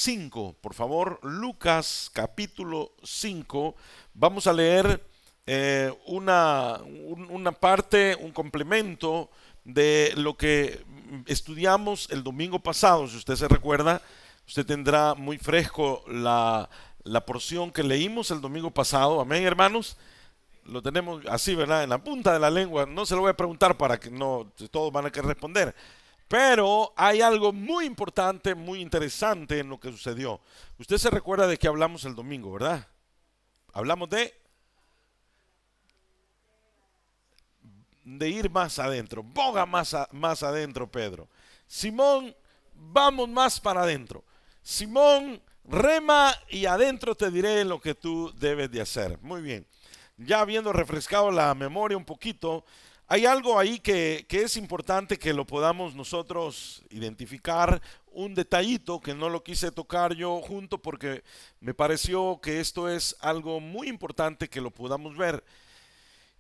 5, por favor, Lucas capítulo 5. Vamos a leer una parte, un complemento de lo que estudiamos el domingo pasado. Si usted se recuerda, usted tendrá muy fresco la porción que leímos el domingo pasado. Amén, hermanos. Lo tenemos así, ¿verdad? En la punta de la lengua. No se lo voy a preguntar para que no todos van a querer responder. Pero hay algo muy importante, muy interesante en lo que sucedió. Usted se recuerda de que hablamos el domingo, ¿verdad? Hablamos de ir más adentro. Boga más adentro, Pedro. Simón, vamos más para adentro. Simón, rema y adentro te diré lo que tú debes de hacer. Muy bien. Ya habiendo refrescado la memoria un poquito, hay algo ahí que es importante que lo podamos nosotros identificar, un detallito que no lo quise tocar yo junto porque me pareció que esto es algo muy importante que lo podamos ver.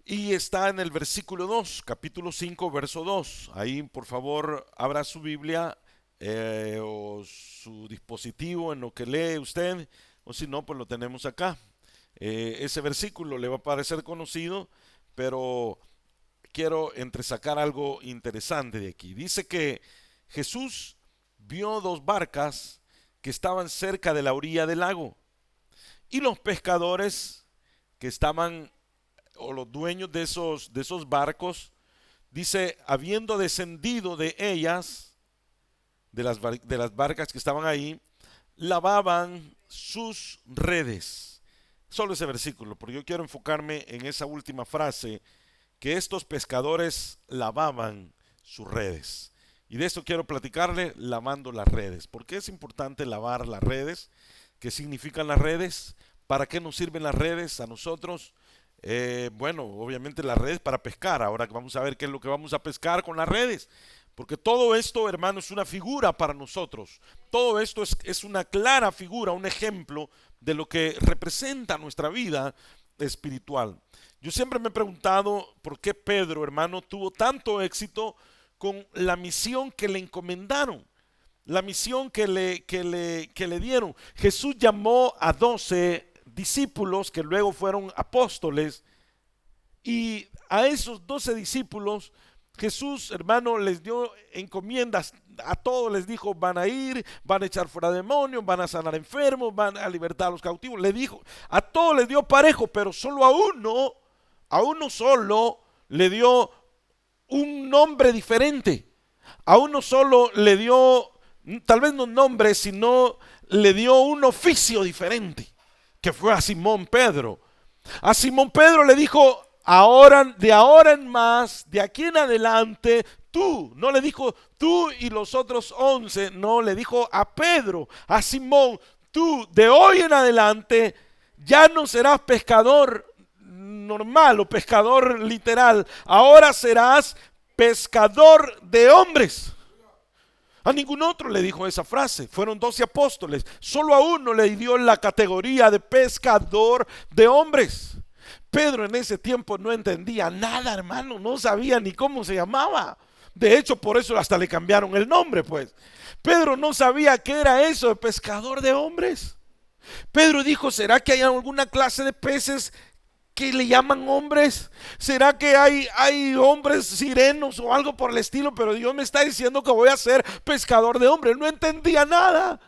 Y está en el versículo 2, capítulo 5, verso 2. Ahí por favor abra su Biblia o su dispositivo en lo que lee usted, o si no, pues lo tenemos acá. Ese versículo le va a parecer conocido, pero quiero entresacar algo interesante de aquí. Dice que Jesús vio dos barcas que estaban cerca de la orilla del lago, y los pescadores que estaban, o los dueños de esos barcos, dice, habiendo descendido de ellas, de las barcas que estaban ahí, lavaban sus redes. Solo ese versículo, porque yo quiero enfocarme en esa última frase, que estos pescadores lavaban sus redes. Y de esto quiero platicarle, lavando las redes. ¿Por qué es importante lavar las redes? ¿Qué significan las redes? ¿Para qué nos sirven las redes a nosotros? Bueno, obviamente las redes para pescar. Ahora vamos a ver qué es lo que vamos a pescar con las redes. Porque todo esto, hermano, es una figura para nosotros. Todo esto es una clara figura, un ejemplo de lo que representa nuestra vida espiritual. Yo siempre me he preguntado por qué Pedro, hermano, tuvo tanto éxito con la misión que le encomendaron, la misión que le dieron. Jesús llamó a 12 discípulos que luego fueron apóstoles, y a esos 12 discípulos Jesús, hermano, les dio encomiendas. A todos les dijo, van a ir, van a echar fuera demonios, van a sanar enfermos, van a libertar a los cautivos. Le dijo, a todos les dio parejo, pero solo a uno solo le dio un nombre diferente. A uno solo le dio, tal vez no un nombre, sino le dio un oficio diferente, que fue a Simón Pedro. A Simón Pedro le dijo, de ahora en más, de aquí en adelante, tú, no le dijo tú y los otros 11, no, le dijo a Pedro, a Simón, tú de hoy en adelante ya no serás pescador normal o pescador literal, ahora serás pescador de hombres. A ningún otro le dijo esa frase. Fueron 12 apóstoles, solo a uno le dio la categoría de pescador de hombres. Pedro en ese tiempo no entendía nada, hermano, no sabía ni cómo se llamaba. De hecho, por eso hasta le cambiaron el nombre, pues. Pedro no sabía qué era eso de pescador de hombres. Pedro dijo, ¿será que hay alguna clase de peces que le llaman hombres? ¿Será que hay hombres sirenos o algo por el estilo? Pero Dios me está diciendo que voy a ser pescador de hombres. No entendía nada.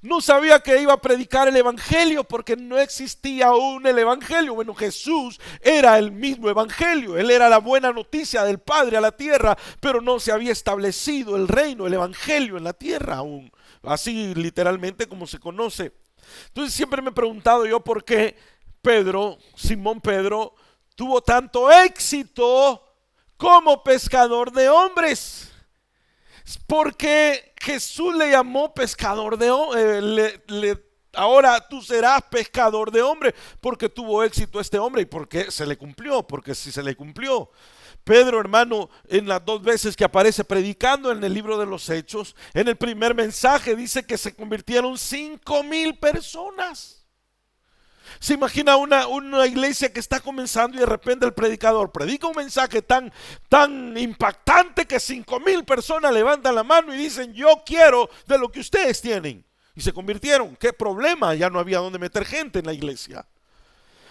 No sabía que iba a predicar el evangelio, porque no existía aún el evangelio. Bueno, Jesús era el mismo evangelio. Él era la buena noticia del Padre a la tierra, pero no se había establecido el reino, el evangelio en la tierra aún, así literalmente como se conoce. Entonces siempre me he preguntado yo por qué Simón Pedro, tuvo tanto éxito como pescador de hombres. Porque Jesús le llamó pescador de hombres. Ahora tú serás pescador de hombres, porque tuvo éxito este hombre. ¿Y porque se le cumplió? Porque si se le cumplió. Pedro, hermano, en las 2 veces que aparece predicando en el libro de los Hechos, en el primer mensaje dice que se convirtieron 5,000 personas. Se imagina una iglesia que está comenzando y de repente el predicador predica un mensaje tan impactante que 5,000 personas levantan la mano y dicen, yo quiero de lo que ustedes tienen. y se convirtieron. ¿Qué problema? Ya no había donde meter gente en la iglesia.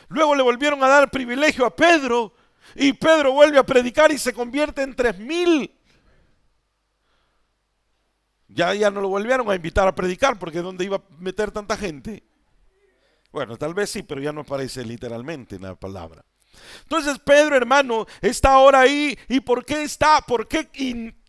Luego le volvieron a dar privilegio a Pedro y Pedro vuelve a predicar y se convierte en 3,000. Ya no lo volvieron a invitar a predicar porque ¿dónde iba a meter tanta gente? Bueno, tal vez sí, pero ya no aparece literalmente en la palabra. Entonces Pedro, hermano, está ahora ahí. ¿Y por qué está? Porque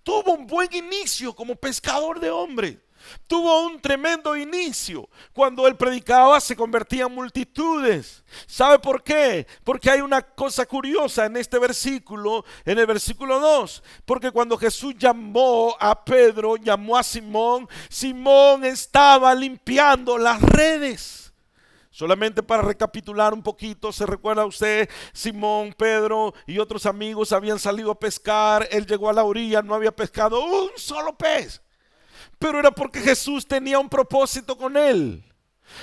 tuvo un buen inicio como pescador de hombres. Tuvo un tremendo inicio. Cuando él predicaba se convertían multitudes. ¿Sabe por qué? Porque hay una cosa curiosa en este versículo, en el versículo 2. Porque cuando Jesús llamó a Pedro, llamó a Simón, Simón estaba limpiando las redes. Solamente para recapitular un poquito, ¿se recuerda usted? Simón, Pedro y otros amigos habían salido a pescar. Él llegó a la orilla, no había pescado un solo pez. Pero era porque Jesús tenía un propósito con él.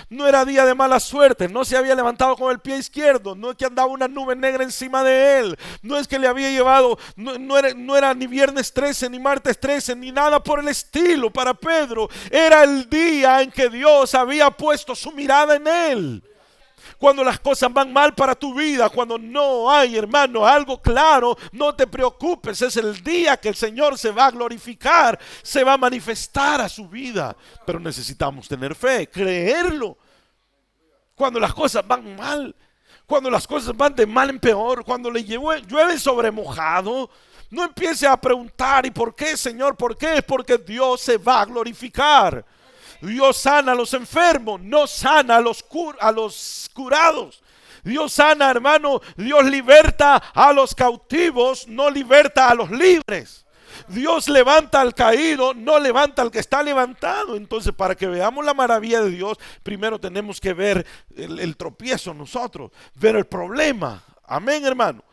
No era día de mala suerte, no se había levantado con el pie izquierdo, no es que andaba una nube negra encima de él, no es que le había llevado, no era ni viernes 13, ni martes 13, ni nada por el estilo para Pedro. Era el día en que Dios había puesto su mirada en él. Cuando las cosas van mal para tu vida, cuando no hay, hermano, algo claro, no te preocupes. Es el día que el Señor se va a glorificar, se va a manifestar a su vida. Pero necesitamos tener fe, creerlo. Cuando las cosas van mal, cuando las cosas van de mal en peor, cuando le llueve sobre mojado, no empiece a preguntar, ¿y por qué, Señor? ¿Por qué? Es porque Dios se va a glorificar. Dios sana a los enfermos, no sana a los curados. Dios sana, hermano, Dios liberta a los cautivos, no liberta a los libres. Dios levanta al caído, no levanta al que está levantado. Entonces, para que veamos la maravilla de Dios, primero tenemos que ver el tropiezo nosotros, ver el problema. Amén, hermano.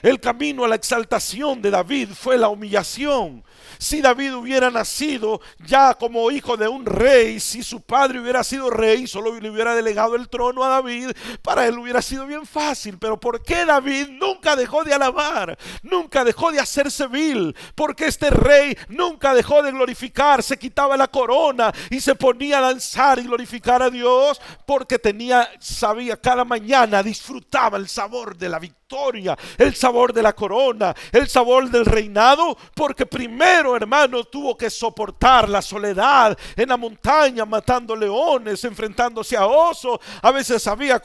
El camino a la exaltación de David fue la humillación. Si David hubiera nacido ya como hijo de un rey, si su padre hubiera sido rey, solo le hubiera delegado el trono a David, para él hubiera sido bien fácil. Pero ¿por qué David nunca dejó de alabar? Nunca dejó de hacerse vil. Porque este rey nunca dejó de glorificar. Se quitaba la corona y se ponía a danzar y glorificar a Dios, porque sabía cada mañana, disfrutaba el sabor de la victoria, el sabor de la corona, el sabor del reinado. Porque primero, hermano, tuvo que soportar la soledad en la montaña, matando leones, enfrentándose a osos. A veces había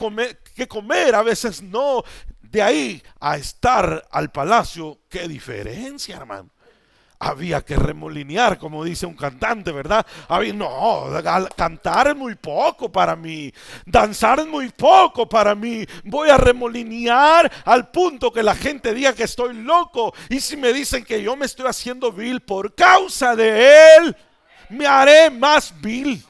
que comer, a veces no. De ahí a estar al palacio, qué diferencia, hermano. Había que remolinear, como dice un cantante, ¿verdad? Cantar es muy poco para mí, danzar es muy poco para mí. Voy a remolinear al punto que la gente diga que estoy loco. Y si me dicen que yo me estoy haciendo vil por causa de él, me haré más vil.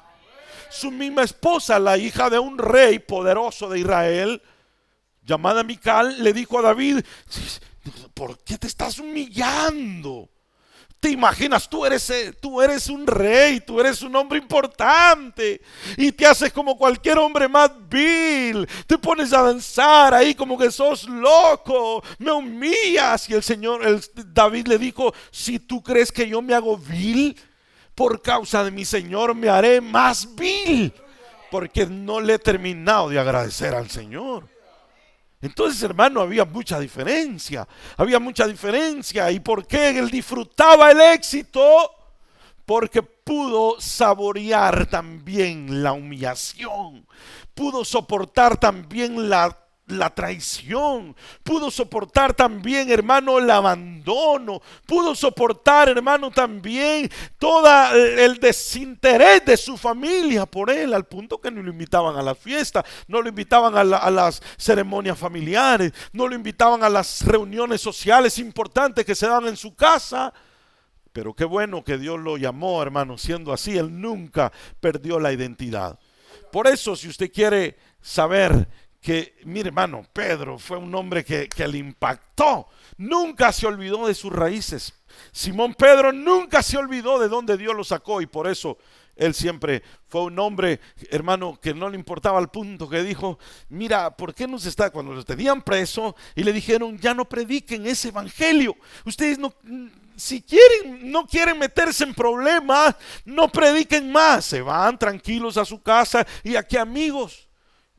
Su misma esposa, la hija de un rey poderoso de Israel, llamada Mical, le dijo a David: ¿por qué te estás humillando? ¿Te imaginas? Tú eres un rey, tú eres un hombre importante y te haces como cualquier hombre más vil. Te pones a danzar ahí como que sos loco, me humillas. Y David le dijo: si tú crees que yo me hago vil, por causa de mi Señor me haré más vil, porque no le he terminado de agradecer al Señor. Entonces, hermano, había mucha diferencia. ¿Y por qué él disfrutaba el éxito? Porque pudo saborear también la humillación, pudo soportar también la traición, pudo soportar también, hermano, el abandono, pudo soportar, hermano, también todo el desinterés de su familia por él, al punto que no lo invitaban a la fiesta, no lo invitaban a las ceremonias familiares, no lo invitaban a las reuniones sociales importantes que se daban en su casa. Pero qué bueno que Dios lo llamó, hermano. Siendo así, él nunca perdió la identidad. Por eso, si usted quiere saber mire, hermano, Pedro fue un hombre que le impactó. Nunca se olvidó de sus raíces. Simón Pedro nunca se olvidó de dónde Dios lo sacó, y por eso él siempre fue un hombre, hermano, que no le importaba, al punto que dijo: mira, ¿por qué cuando los tenían preso y le dijeron: ya no prediquen ese evangelio, ustedes no, si quieren, no quieren meterse en problemas, no prediquen más, se van tranquilos a su casa y aquí amigos.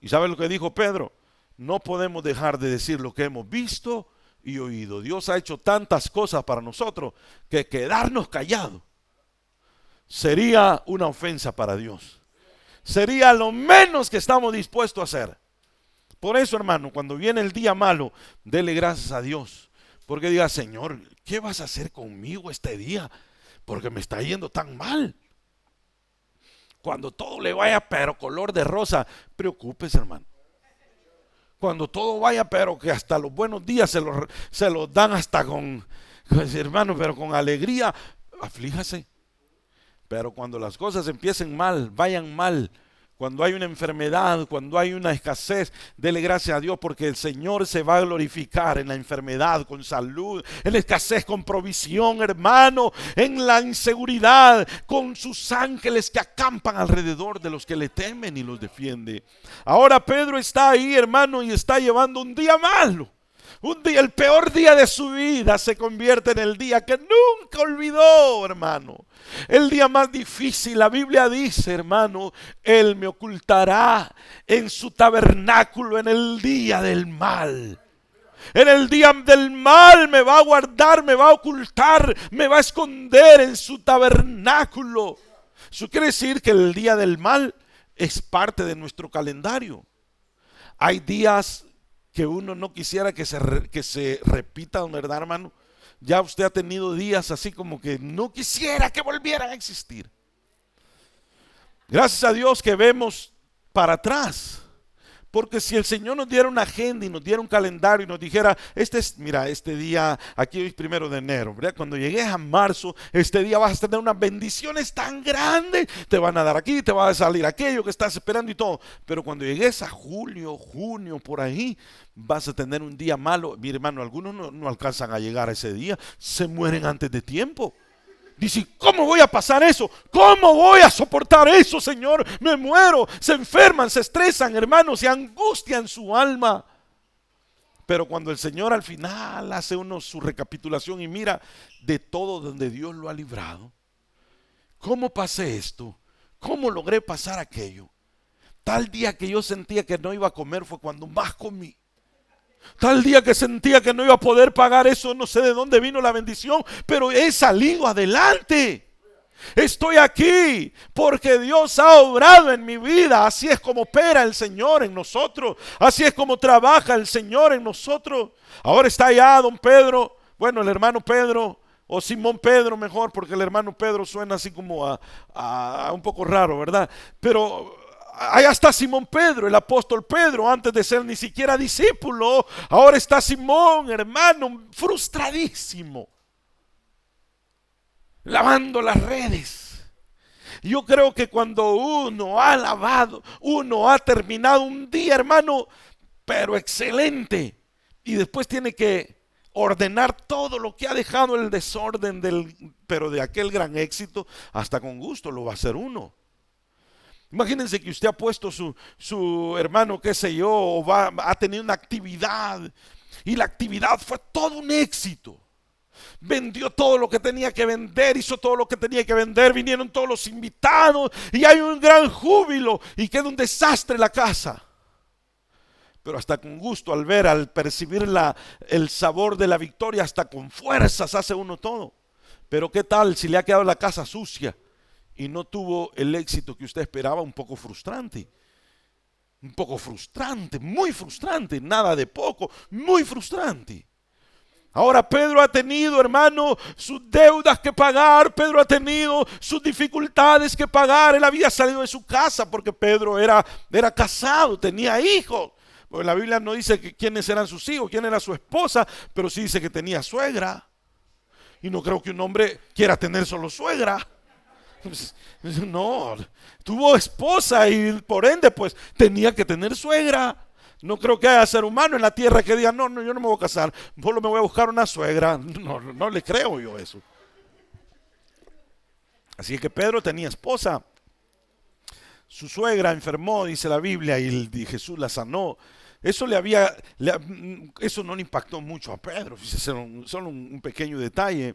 ¿Y sabe lo que dijo Pedro? No podemos dejar de decir lo que hemos visto y oído. Dios ha hecho tantas cosas para nosotros que quedarnos callados sería una ofensa para Dios. Sería lo menos que estamos dispuestos a hacer. Por eso, hermano, cuando viene el día malo, dele gracias a Dios. Porque diga, Señor, ¿qué vas a hacer conmigo este día? Porque me está yendo tan mal. Cuando todo le vaya pero color de rosa, preocúpese, hermano. Cuando todo vaya pero que hasta los buenos días se los dan hasta con, hermano, pero con alegría, aflíjase. Pero cuando las cosas empiecen mal, vayan mal, cuando hay una enfermedad, cuando hay una escasez, dele gracias a Dios porque el Señor se va a glorificar en la enfermedad con salud, en la escasez con provisión, hermano, en la inseguridad con sus ángeles que acampan alrededor de los que le temen y los defiende. Ahora Pedro está ahí, hermano, y está llevando un día malo. Un día, el peor día de su vida se convierte en el día que nunca olvidó, hermano. El día más difícil, la Biblia dice, hermano, Él me ocultará en su tabernáculo en el día del mal. En el día del mal me va a guardar, me va a ocultar, me va a esconder en su tabernáculo. Eso quiere decir que el día del mal es parte de nuestro calendario. Hay días que uno no quisiera que se repitan, ¿verdad, hermano? Ya usted ha tenido días así como que no quisiera que volvieran a existir. Gracias a Dios que vemos para atrás. Porque si el Señor nos diera una agenda y nos diera un calendario y nos dijera, mira, este día, aquí es 1 de enero, ¿verdad? Cuando llegues a marzo, este día vas a tener unas bendiciones tan grandes, te van a dar aquí, te va a salir aquello que estás esperando y todo. Pero cuando llegues a julio, junio, por ahí, vas a tener un día malo. Mi hermano, algunos no alcanzan a llegar a ese día, se mueren antes de tiempo. Dice, ¿cómo voy a pasar eso? ¿Cómo voy a soportar eso, Señor? Me muero. Se enferman, se estresan, hermanos, se angustian su alma. Pero cuando el Señor al final hace su recapitulación y mira de todo donde Dios lo ha librado. ¿Cómo pasé esto? ¿Cómo logré pasar aquello? Tal día que yo sentía que no iba a comer fue cuando más comí. Tal día que sentía que no iba a poder pagar eso, no sé de dónde vino la bendición, pero he salido adelante. Estoy aquí porque Dios ha obrado en mi vida. Así es como opera el Señor en nosotros. Así es como trabaja el Señor en nosotros. Ahora está allá don Pedro, bueno, el hermano Pedro, o Simón Pedro mejor, porque el hermano Pedro suena así como a un poco raro, ¿verdad? Pero allá está Simón Pedro, el apóstol Pedro, antes de ser ni siquiera discípulo. Ahora está Simón, hermano, frustradísimo, lavando las redes. Yo creo que cuando uno ha lavado, uno ha terminado un día, hermano, pero excelente, y después tiene que ordenar todo lo que ha dejado el desorden pero de aquel gran éxito, hasta con gusto lo va a hacer uno. Imagínense que usted ha puesto su hermano, qué sé yo, o ha tenido una actividad y la actividad fue todo un éxito. Vendió todo lo que tenía que vender, hizo todo lo que tenía que vender, vinieron todos los invitados y hay un gran júbilo y queda un desastre la casa. Pero hasta con gusto al percibir el sabor de la victoria, hasta con fuerzas hace uno todo. Pero qué tal si le ha quedado la casa sucia y no tuvo el éxito que usted esperaba, un poco frustrante. Un poco frustrante, muy frustrante, nada de poco, muy frustrante. Ahora Pedro ha tenido, hermano, sus deudas que pagar, Pedro ha tenido sus dificultades que pagar. Él había salido de su casa porque Pedro era casado, tenía hijos. Porque la Biblia no dice quiénes eran sus hijos, quién era su esposa, pero sí dice que tenía suegra. Y no creo que un hombre quiera tener solo suegra. No, tuvo esposa y por ende pues tenía que tener suegra. No creo que haya ser humano en la tierra que diga, no, yo no me voy a casar, solo me voy a buscar una suegra. No le creo yo eso. Así que Pedro tenía esposa. Su suegra enfermó, dice la Biblia, y Jesús la sanó. Eso eso no le impactó mucho a Pedro, solo un pequeño detalle.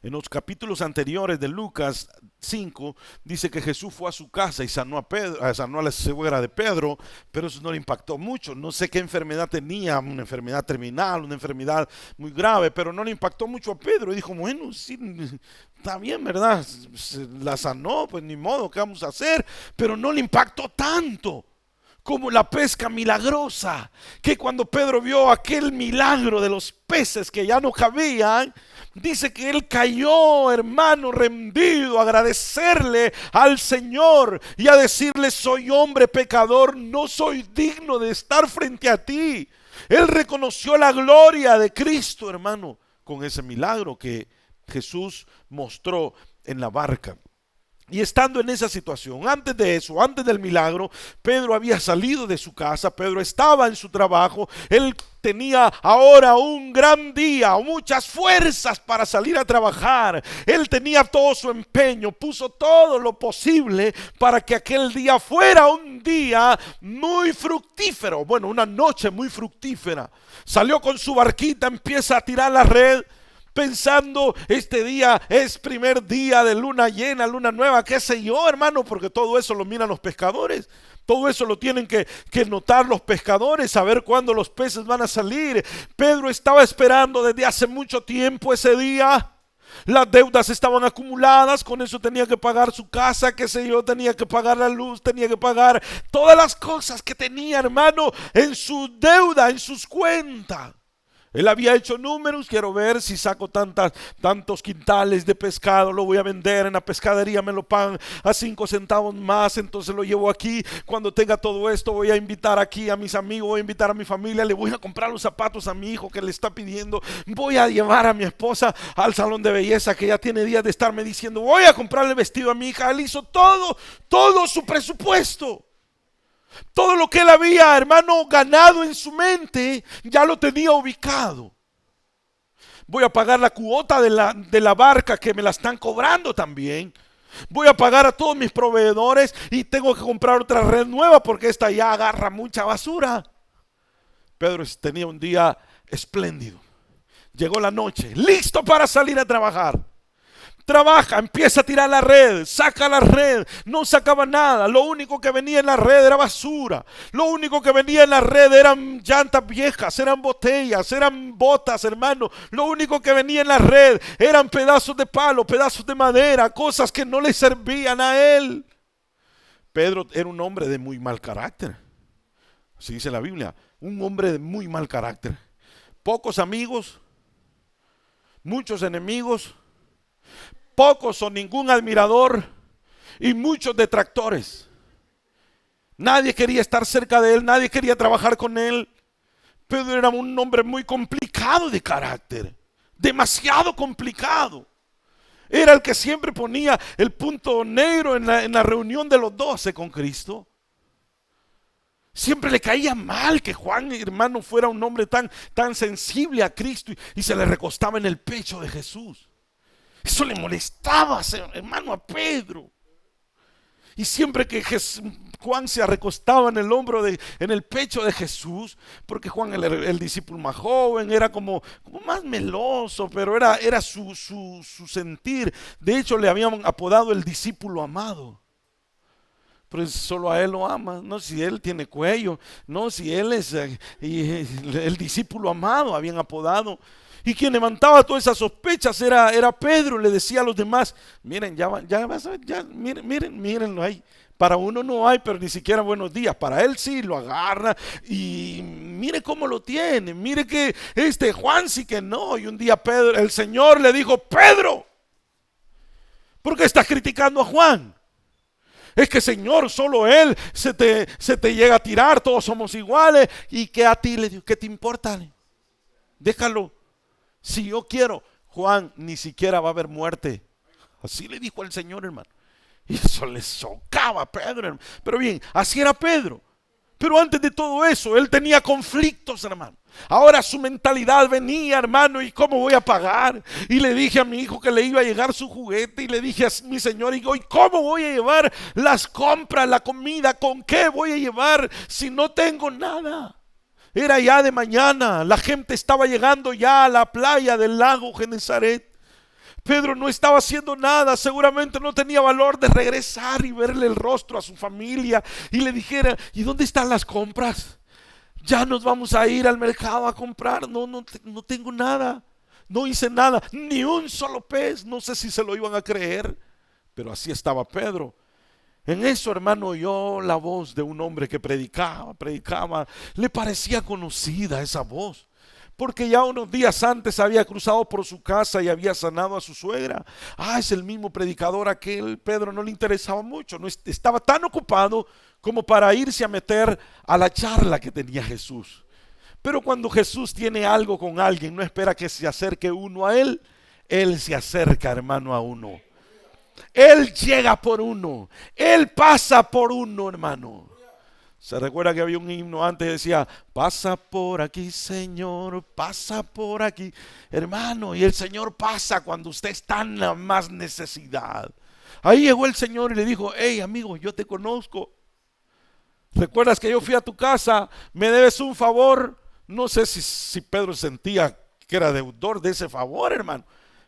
En los capítulos anteriores de Lucas 5 dice que Jesús fue a su casa y sanó a Pedro, sanó a la suegra de Pedro, pero eso no le impactó mucho. No sé qué enfermedad tenía, una enfermedad terminal, una enfermedad muy grave, pero no le impactó mucho a Pedro. Y dijo, bueno, sí, está bien, ¿verdad? La sanó, pues ni modo, ¿qué vamos a hacer? Pero no le impactó tanto como la pesca milagrosa, que cuando Pedro vio aquel milagro de los peces que ya no cabían, dice que él cayó, hermano, rendido, a agradecerle al Señor y a decirle, soy hombre pecador, no soy digno de estar frente a ti. Él reconoció la gloria de Cristo, hermano, con ese milagro que Jesús mostró en la barca. Y estando en esa situación, antes de eso, antes del milagro, Pedro había salido de su casa, Pedro estaba en su trabajo, él tenía ahora un gran día, muchas fuerzas para salir a trabajar, él tenía todo su empeño, puso todo lo posible para que aquel día fuera un día muy fructífero, bueno, una noche muy fructífera. Salió con su barquita, empieza a tirar la red, pensando, este día es primer día de luna llena, luna nueva, qué sé yo, hermano, porque todo eso lo miran los pescadores. Todo eso lo tienen que notar los pescadores, saber cuándo los peces van a salir. Pedro estaba esperando desde hace mucho tiempo ese día. Las deudas estaban acumuladas, con eso tenía que pagar su casa, qué sé yo, tenía que pagar la luz, tenía que pagar todas las cosas que tenía, hermano, en su deuda, en sus cuentas. Él había hecho números, quiero ver si saco tantos quintales de pescado, lo voy a vender en la pescadería, me lo pagan a 5 centavos más, entonces lo llevo aquí, cuando tenga todo esto voy a invitar aquí a mis amigos, voy a invitar a mi familia, le voy a comprar los zapatos a mi hijo que le está pidiendo, voy a llevar a mi esposa al salón de belleza que ya tiene días de estarme diciendo, voy a comprarle vestido a mi hija. Él hizo todo su presupuesto. Todo lo que él había, hermano, ganado en su mente, ya lo tenía ubicado. Voy a pagar la cuota de la barca que me la están cobrando también. Voy a pagar a todos mis proveedores y tengo que comprar otra red nueva porque esta ya agarra mucha basura. Pedro tenía un día espléndido. Llegó la noche, listo para salir a trabajar. Trabaja, empieza a tirar la red, saca la red, no sacaba nada, lo único que venía en la red era basura, lo único que venía en la red eran llantas viejas, eran botellas, eran botas, hermano, lo único que venía en la red eran pedazos de palo, pedazos de madera, cosas que no le servían a él. Pedro era un hombre de muy mal carácter, así dice la Biblia, un hombre de muy mal carácter, pocos amigos, muchos enemigos, pocos o ningún admirador y muchos detractores. Nadie quería estar cerca de él, nadie quería trabajar con él. Pedro era un hombre muy complicado de carácter, demasiado complicado. Era el que siempre ponía el punto negro en la reunión de los 12 con Cristo. Siempre le caía mal que Juan, hermano, fuera un hombre tan sensible a Cristo y se le recostaba en el pecho de Jesús. Eso le molestaba, hermano, a Pedro. Y siempre que Juan se recostaba en el hombro, en el pecho de Jesús, porque Juan, el discípulo más joven, era como más meloso, pero era su sentir. De hecho, le habían apodado el discípulo amado. Pero solo a él lo ama, no si él tiene cuello, no si él es el discípulo amado, habían apodado. Y quien levantaba todas esas sospechas era Pedro. Le decía a los demás, miren, ya vas a ver, ya, mírenlo ahí. Para uno no hay, pero ni siquiera buenos días. Para él sí, lo agarra y mire cómo lo tiene. Mire que Juan sí que no. Y un día Pedro, el Señor le dijo, Pedro, ¿por qué estás criticando a Juan? Es que, Señor, solo él se te llega a tirar, todos somos iguales. Y que a ti le digo, ¿qué te importa? Déjalo. Si yo quiero, Juan, ni siquiera va a haber muerte. Así le dijo el Señor, hermano. Y eso le socava a Pedro, hermano. Pero bien, así era Pedro. Pero antes de todo eso, él tenía conflictos, hermano. Ahora su mentalidad venía, hermano, ¿y cómo voy a pagar? Y le dije a mi hijo que le iba a llegar su juguete. Y le dije a mi señor, ¿y cómo voy a llevar las compras, la comida? ¿Con qué voy a llevar si no tengo nada? Era ya de mañana, la gente estaba llegando ya a la playa del lago Genesaret. Pedro no estaba haciendo nada, seguramente no tenía valor de regresar y verle el rostro a su familia y le dijera: ¿y dónde están las compras? Ya nos vamos a ir al mercado a comprar. No tengo nada, no hice nada, ni un solo pez. No sé si se lo iban a creer, pero así estaba Pedro. En eso, hermano, oyó la voz de un hombre que predicaba. Le parecía conocida esa voz, porque ya unos días antes había cruzado por su casa y había sanado a su suegra. Es el mismo predicador aquel. Pedro no le interesaba mucho, no estaba tan ocupado como para irse a meter a la charla que tenía Jesús. Pero cuando Jesús tiene algo con alguien, no espera que se acerque uno a él. Él se acerca, hermano, a uno. Él llega por uno, Él pasa por uno, hermano. Se recuerda que había un himno antes que decía: pasa por aquí, Señor, pasa por aquí, hermano. Y el Señor pasa cuando usted está en la más necesidad. Ahí llegó el Señor y le dijo: hey, amigo, yo te conozco. ¿Recuerdas que yo fui a tu casa? ¿Me debes un favor? No sé si Pedro sentía que era deudor de ese favor, hermano,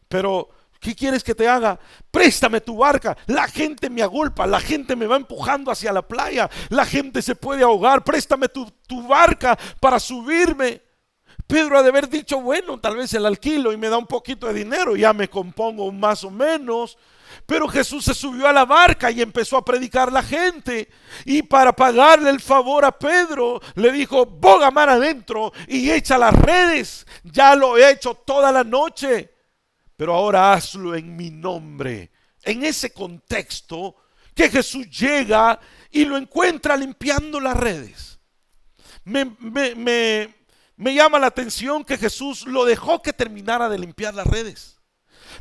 pero ¿qué quieres que te haga? Préstame tu barca. La gente me agolpa, la gente me va empujando hacia la playa, la gente se puede ahogar. Préstame tu barca para subirme. Pedro ha de haber dicho: bueno, tal vez el alquilo y me da un poquito de dinero, ya me compongo más o menos. Pero Jesús se subió a la barca y empezó a predicar la gente. Y para pagarle el favor a Pedro, le dijo: boga mar adentro y echa las redes. Ya lo he hecho toda la noche, pero ahora hazlo en mi nombre. En ese contexto que Jesús llega y lo encuentra limpiando las redes. Me llama la atención que Jesús lo dejó que terminara de limpiar las redes.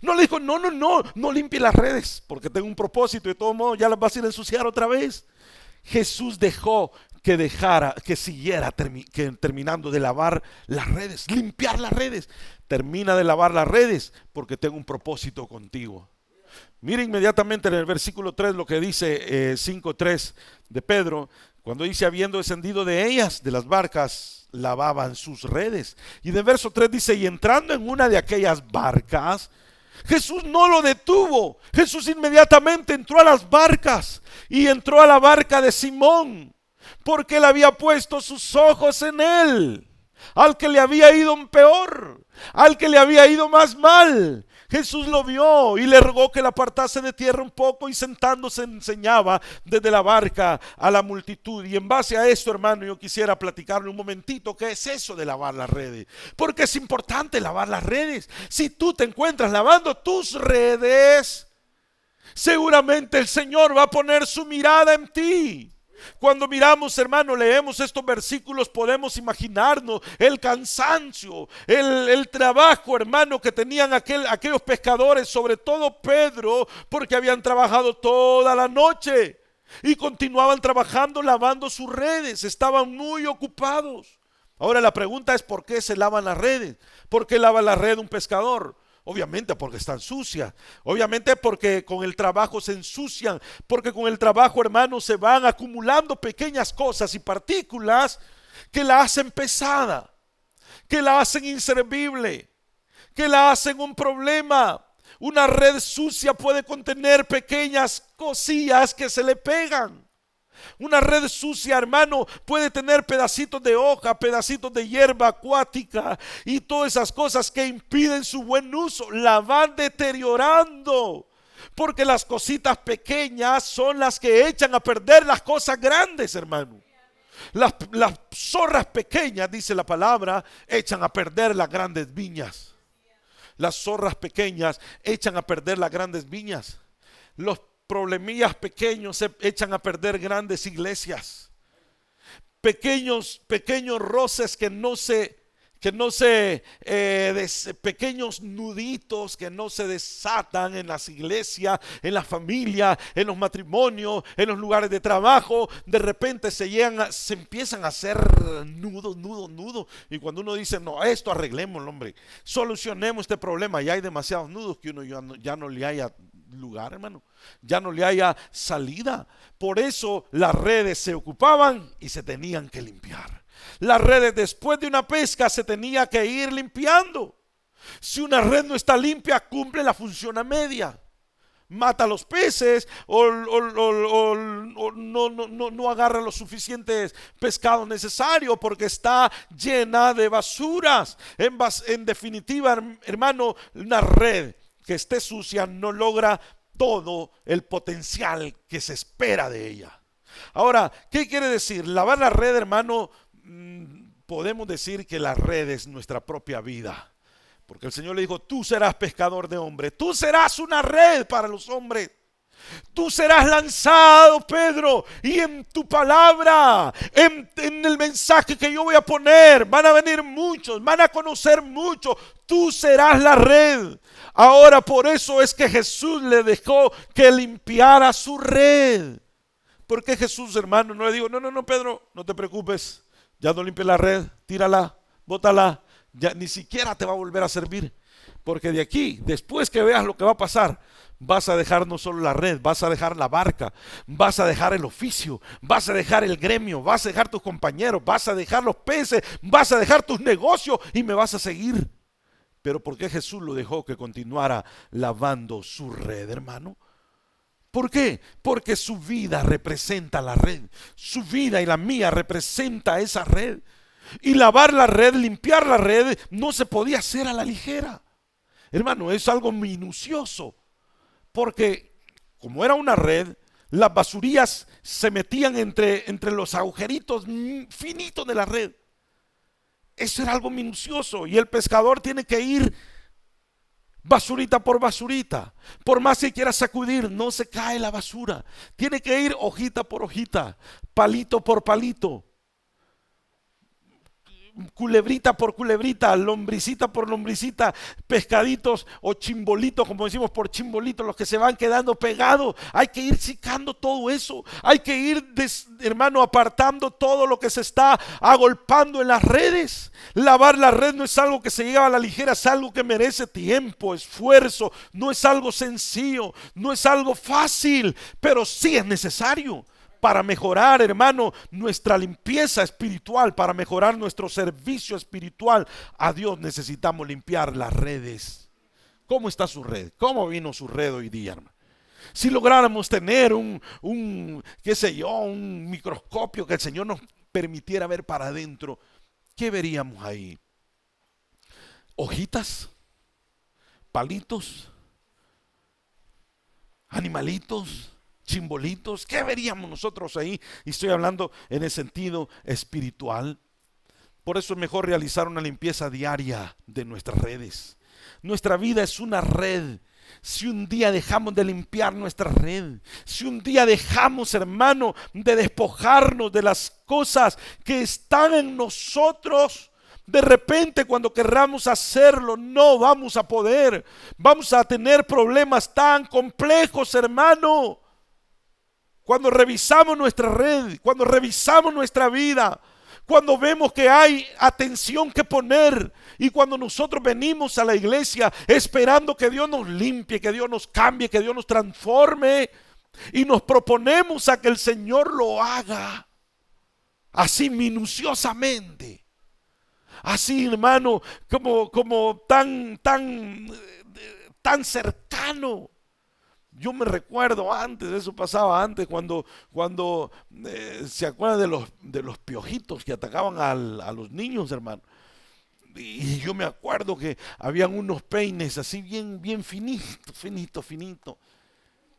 No le dijo: no limpie las redes, porque tengo un propósito y de todo modo ya las vas a ir a ensuciar otra vez. Jesús dejó que siguiera terminando de lavar las redes, limpiar las redes. Termina de lavar las redes porque tengo un propósito contigo. Mira inmediatamente en el versículo 3 lo que dice 5:3 de Pedro, cuando dice: habiendo descendido de ellas, de las barcas, lavaban sus redes. Y de verso 3 dice: y entrando en una de aquellas barcas, Jesús no lo detuvo. Jesús inmediatamente entró a las barcas y entró a la barca de Simón, porque él había puesto sus ojos en él, al que le había ido peor, al que le había ido más mal. Jesús lo vio y le rogó que la apartase de tierra un poco, y sentándose enseñaba desde la barca a la multitud. Y en base a esto, hermano, yo quisiera platicarle un momentito qué es eso de lavar las redes, porque es importante lavar las redes. Si tú te encuentras lavando tus redes, seguramente el Señor va a poner su mirada en ti. Cuando miramos, hermano, leemos estos versículos, podemos imaginarnos el cansancio, el trabajo, hermano, que tenían aquellos pescadores, sobre todo Pedro, porque habían trabajado toda la noche y continuaban trabajando, lavando sus redes. Estaban muy ocupados. Ahora la pregunta es: ¿por qué se lavan las redes? ¿Por qué lava la red un pescador? Obviamente porque están sucias, obviamente porque con el trabajo se ensucian, porque con el trabajo, hermanos, se van acumulando pequeñas cosas y partículas que la hacen pesada, que la hacen inservible, que la hacen un problema. Una red sucia puede contener pequeñas cosillas que se le pegan. Una red sucia, hermano, puede tener pedacitos de hoja, pedacitos de hierba acuática y todas esas cosas que impiden su buen uso. La van deteriorando, porque las cositas pequeñas son las que echan a perder las cosas grandes, hermano. Las zorras pequeñas, dice la palabra, echan a perder las grandes viñas. Las zorras pequeñas echan a perder las grandes viñas. Los problemillas pequeños se echan a perder grandes iglesias. Pequeños roces pequeños nuditos que no se desatan en las iglesias, en la familia, en los matrimonios, en los lugares de trabajo. De repente se empiezan a hacer nudos. Y cuando uno dice: no, esto arreglémoslo, hombre, solucionemos este problema, ya hay demasiados nudos que uno ya no le haya lugar, hermano, ya no le haya salida. Por eso las redes se ocupaban y se tenían que limpiar. Las redes, después de una pesca, se tenía que ir limpiando. Si una red no está limpia, cumple la función a media. Mata a los peces o no agarra los suficientes pescados necesarios porque está llena de basuras. En definitiva, hermano, una red que esté sucia no logra todo el potencial que se espera de ella. Ahora, ¿qué quiere decir? Lavar la red, hermano, podemos decir que la red es nuestra propia vida. Porque el Señor le dijo, tú serás pescador de hombres, tú serás una red para los hombres. Tú serás lanzado, Pedro, y en tu palabra, en el mensaje que yo voy a poner, van a venir muchos, van a conocer muchos. Tú serás la red. Ahora por eso es que Jesús le dejó que limpiara su red. Porque Jesús, hermano, no le dijo, no, Pedro, no te preocupes, ya no limpies la red, tírala, bótala. Ya ni siquiera te va a volver a servir, porque de aquí, después que veas lo que va a pasar, vas a dejar no solo la red, vas a dejar la barca, vas a dejar el oficio, vas a dejar el gremio, vas a dejar tus compañeros, vas a dejar los peces, vas a dejar tus negocios y me vas a seguir. Pero ¿por qué Jesús lo dejó que continuara lavando su red, hermano? ¿Por qué? Porque su vida representa la red, su vida y la mía representa esa red. Y lavar la red, limpiar la red, no se podía hacer a la ligera. Hermano, es algo minucioso. Porque como era una red, las basurías se metían entre los agujeritos finitos de la red. Eso era algo minucioso. Y el pescador tiene que ir basurita por basurita. Por más que quiera sacudir, no se cae la basura. Tiene que ir hojita por hojita, palito por palito, culebrita por culebrita, lombricita por lombricita, pescaditos o chimbolitos, como decimos, por chimbolitos, los que se van quedando pegados. Hay que ir secando todo eso. Hay que ir, hermano, apartando todo lo que se está agolpando en las redes. Lavar la red no es algo que se lleva a la ligera, es algo que merece tiempo, esfuerzo. No es algo sencillo, no es algo fácil, pero sí es necesario. Para mejorar, hermano, nuestra limpieza espiritual, para mejorar nuestro servicio espiritual a Dios, necesitamos limpiar las redes. ¿Cómo está su red? ¿Cómo vino su red hoy día, hermano? Si lográramos tener qué sé yo, un microscopio que el Señor nos permitiera ver para adentro, ¿qué veríamos ahí? ¿Hojitas? ¿Palitos? ¿Animalitos? ¿Chimbolitos? ¿Qué veríamos nosotros ahí? Y estoy hablando en el sentido espiritual. Por eso es mejor realizar una limpieza diaria de nuestras redes. Nuestra vida es una red. Si un día dejamos de limpiar nuestra red, si un día dejamos, hermano, de despojarnos de las cosas que están en nosotros, de repente cuando querramos hacerlo no vamos a poder. Vamos a tener problemas tan complejos, hermano. Cuando revisamos nuestra red, cuando revisamos nuestra vida, cuando vemos que hay atención que poner y cuando nosotros venimos a la iglesia esperando que Dios nos limpie, que Dios nos cambie, que Dios nos transforme y nos proponemos a que el Señor lo haga así minuciosamente, así, hermano, como tan cercano. Yo me recuerdo antes, eso pasaba antes, cuando se acuerdan de los piojitos que atacaban a los niños, hermano. Y yo me acuerdo que habían unos peines así bien finito.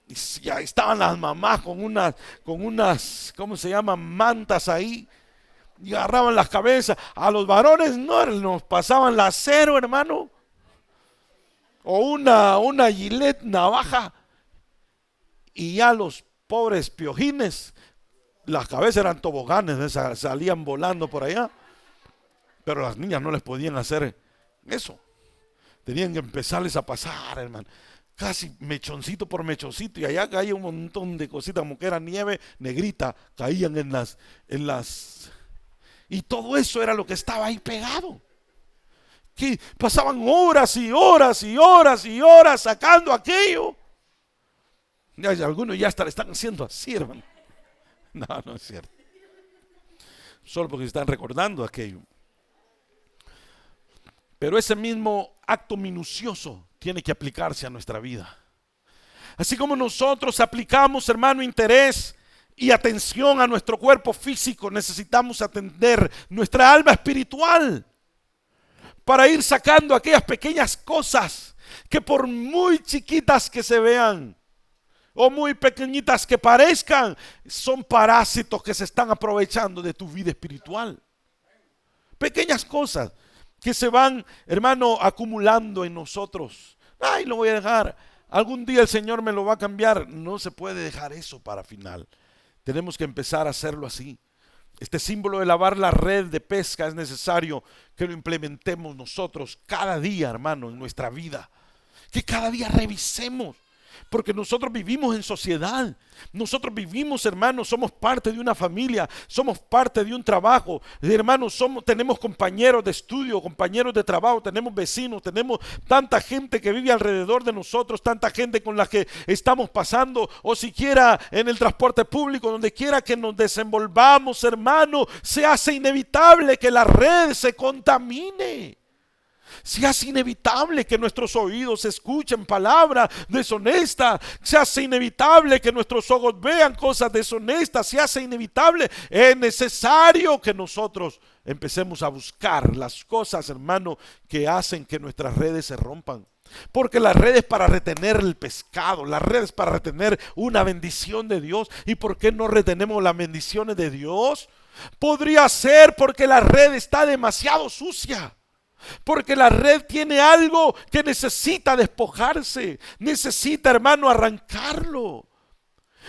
Y ya estaban las mamás con unas, ¿cómo se llaman? Mantas ahí. Y agarraban las cabezas. A los varones no nos pasaban la acero, hermano. O una gilet navaja. Y ya los pobres piojines, las cabezas eran toboganes, salían volando por allá. Pero las niñas no les podían hacer eso. Tenían que empezarles a pasar, hermano. Casi mechoncito por mechoncito. Y allá caía un montón de cositas, como que era nieve negrita, caían en las. Y todo eso era lo que estaba ahí pegado. Que pasaban horas y horas y horas y horas sacando aquello. Ya, algunos ya hasta le están haciendo así, hermano. No es cierto. Solo porque están recordando aquello. Pero ese mismo acto minucioso tiene que aplicarse a nuestra vida. Así como nosotros aplicamos, hermano, interés y atención a nuestro cuerpo físico, necesitamos atender nuestra alma espiritual para ir sacando aquellas pequeñas cosas que, por muy chiquitas que se vean o muy pequeñitas que parezcan, son parásitos que se están aprovechando de tu vida espiritual. Pequeñas cosas que se van, hermano, acumulando en nosotros. Ay, lo voy a dejar. Algún día el Señor me lo va a cambiar. No se puede dejar eso para final. Tenemos que empezar a hacerlo así. Este símbolo de lavar la red de pesca es necesario que lo implementemos nosotros cada día, hermano, en nuestra vida. Que cada día revisemos. Porque nosotros vivimos en sociedad. Nosotros vivimos, hermanos, somos parte de una familia, somos parte de un trabajo. Hermanos, tenemos compañeros de estudio, compañeros de trabajo, tenemos vecinos, tenemos tanta gente que vive alrededor de nosotros, tanta gente con la que estamos pasando, o siquiera en el transporte público, donde quiera que nos desenvolvamos, hermano, se hace inevitable que la red se contamine. Se hace inevitable que nuestros oídos escuchen palabras deshonestas. Se hace inevitable que nuestros ojos vean cosas deshonestas. Se hace inevitable. Es necesario que nosotros empecemos a buscar las cosas, hermano, que hacen que nuestras redes se rompan. Porque la red es para retener el pescado, la red es para retener una bendición de Dios. ¿Y por qué no retenemos las bendiciones de Dios? Podría ser porque la red está demasiado sucia. Porque la red tiene algo que necesita despojarse, necesita, hermano, arrancarlo.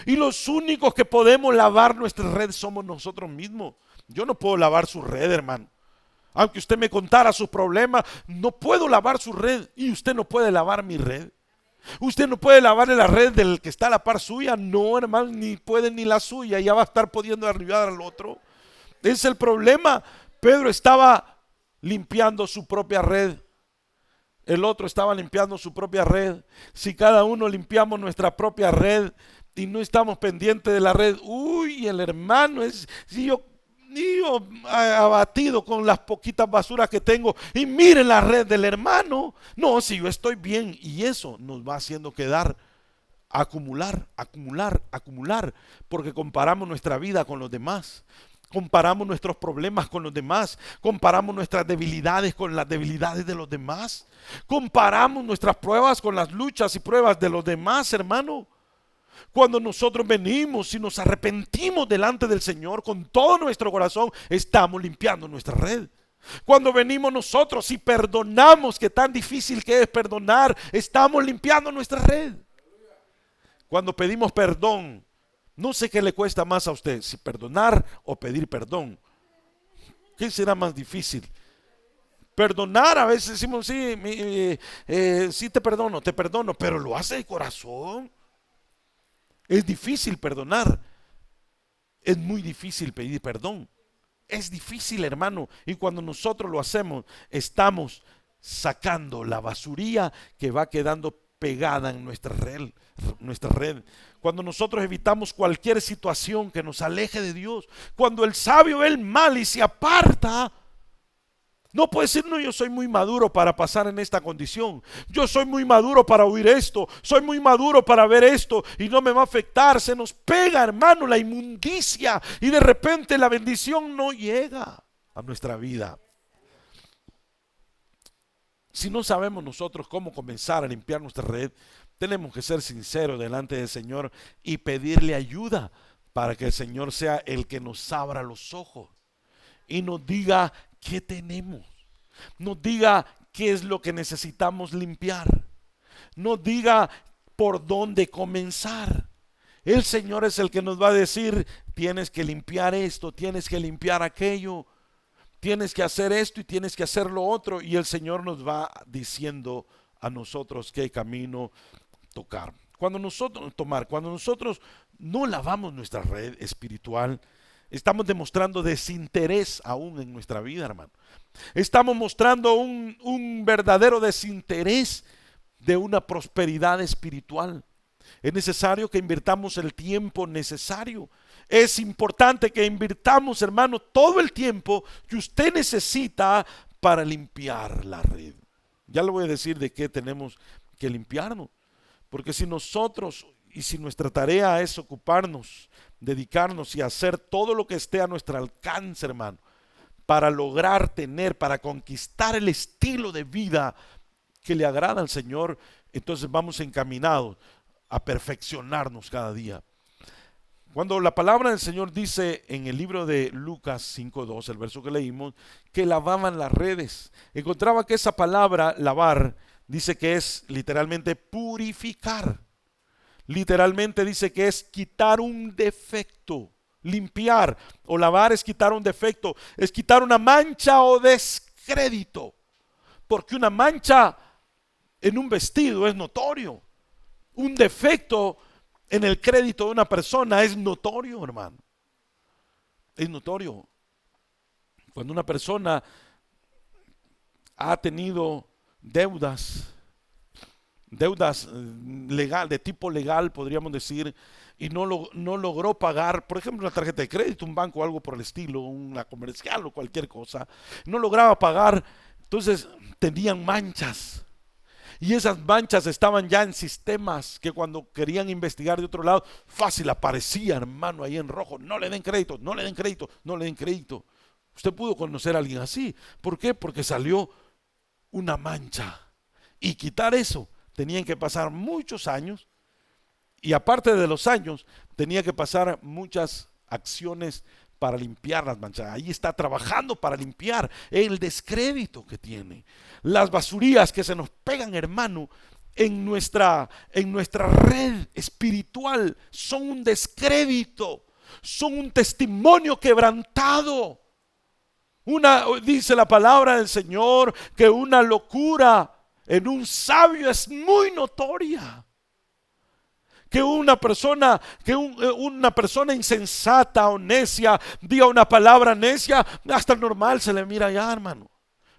Y los únicos que podemos lavar nuestra red somos nosotros mismos. Yo no puedo lavar su red, hermano. Aunque usted me contara sus problemas, no puedo lavar su red. Y usted no puede lavar mi red. Usted no puede lavarle la red del que está a la par suya. No, hermano, ni puede ni la suya. Ya va a estar pudiendo arribar al otro. Ese es el problema. Pedro estaba limpiando su propia red. El otro estaba limpiando su propia red. Si cada uno limpiamos nuestra propia red y no estamos pendientes de la red, uy, el hermano es, si yo abatido con las poquitas basuras que tengo, y miren la red del hermano. No, si yo estoy bien, y eso nos va haciendo quedar acumular, porque comparamos nuestra vida con los demás. Comparamos nuestros problemas con los demás. Comparamos nuestras debilidades con las debilidades de los demás. Comparamos nuestras pruebas con las luchas y pruebas de los demás, hermano. Cuando nosotros venimos y nos arrepentimos delante del Señor con todo nuestro corazón, estamos limpiando nuestra red. Cuando venimos nosotros y perdonamos, que tan difícil que es perdonar, estamos limpiando nuestra red. Cuando pedimos perdón, no sé qué le cuesta más a usted, si perdonar o pedir perdón. ¿Qué será más difícil? Perdonar, a veces decimos, sí te perdono, pero lo hace de corazón. Es difícil perdonar. Es muy difícil pedir perdón. Es difícil, hermano. Y cuando nosotros lo hacemos, estamos sacando la basuría que va quedando pegada en nuestra red. Cuando nosotros evitamos cualquier situación que nos aleje de Dios, cuando el sabio ve el mal y se aparta, no puede decir, no, yo soy muy maduro para pasar en esta condición, yo soy muy maduro para oír esto, soy muy maduro para ver esto y no me va a afectar. Se nos pega, hermano, la inmundicia y de repente la bendición no llega a nuestra vida. Si no sabemos nosotros cómo comenzar a limpiar nuestra red, tenemos que ser sinceros delante del Señor y pedirle ayuda para que el Señor sea el que nos abra los ojos y nos diga qué tenemos, nos diga qué es lo que necesitamos limpiar, nos diga por dónde comenzar. El Señor es el que nos va a decir, tienes que limpiar esto, tienes que limpiar aquello, tienes que hacer esto y tienes que hacer lo otro, y el Señor nos va diciendo a nosotros qué camino tocar. Cuando nosotros no lavamos nuestra red espiritual, estamos demostrando desinterés aún en nuestra vida, hermano. Estamos mostrando un verdadero desinterés de una prosperidad espiritual. Es necesario que invirtamos el tiempo necesario. Es importante que invirtamos, hermano, todo el tiempo que usted necesita para limpiar la red. Ya le voy a decir de qué tenemos que limpiarnos. Porque si nosotros y si nuestra tarea es ocuparnos, dedicarnos y hacer todo lo que esté a nuestro alcance, hermano, para lograr tener, para conquistar el estilo de vida que le agrada al Señor, entonces vamos encaminados a perfeccionarnos cada día. Cuando la palabra del Señor dice en el libro de Lucas 5:2, el verso que leímos, que lavaban las redes, encontraba que esa palabra lavar dice que es literalmente purificar. Literalmente dice que es quitar un defecto. Limpiar o lavar es quitar un defecto, es quitar una mancha o descrédito. Porque una mancha en un vestido es notorio. Un defecto en el crédito de una persona es notorio, hermano. Es notorio. Cuando una persona ha tenido deudas legal, de tipo legal, podríamos decir, y no logró pagar, por ejemplo, una tarjeta de crédito, un banco o algo por el estilo, una comercial o cualquier cosa, no lograba pagar, entonces tenían manchas. Y esas manchas estaban ya en sistemas que cuando querían investigar de otro lado, fácil aparecía, hermano, ahí en rojo. No le den crédito, no le den crédito, no le den crédito. Usted pudo conocer a alguien así. ¿Por qué? Porque salió una mancha. Y quitar eso, tenían que pasar muchos años. Y aparte de los años, tenía que pasar muchas acciones para limpiar las manchas. Ahí está trabajando para limpiar el descrédito que tiene. Las basurías que se nos pegan, hermano, en nuestra red espiritual son un descrédito, son un testimonio quebrantado. Dice la palabra del Señor que una locura en un sabio es muy notoria. Que una persona insensata o necia diga una palabra necia, hasta normal se le mira ya, hermano.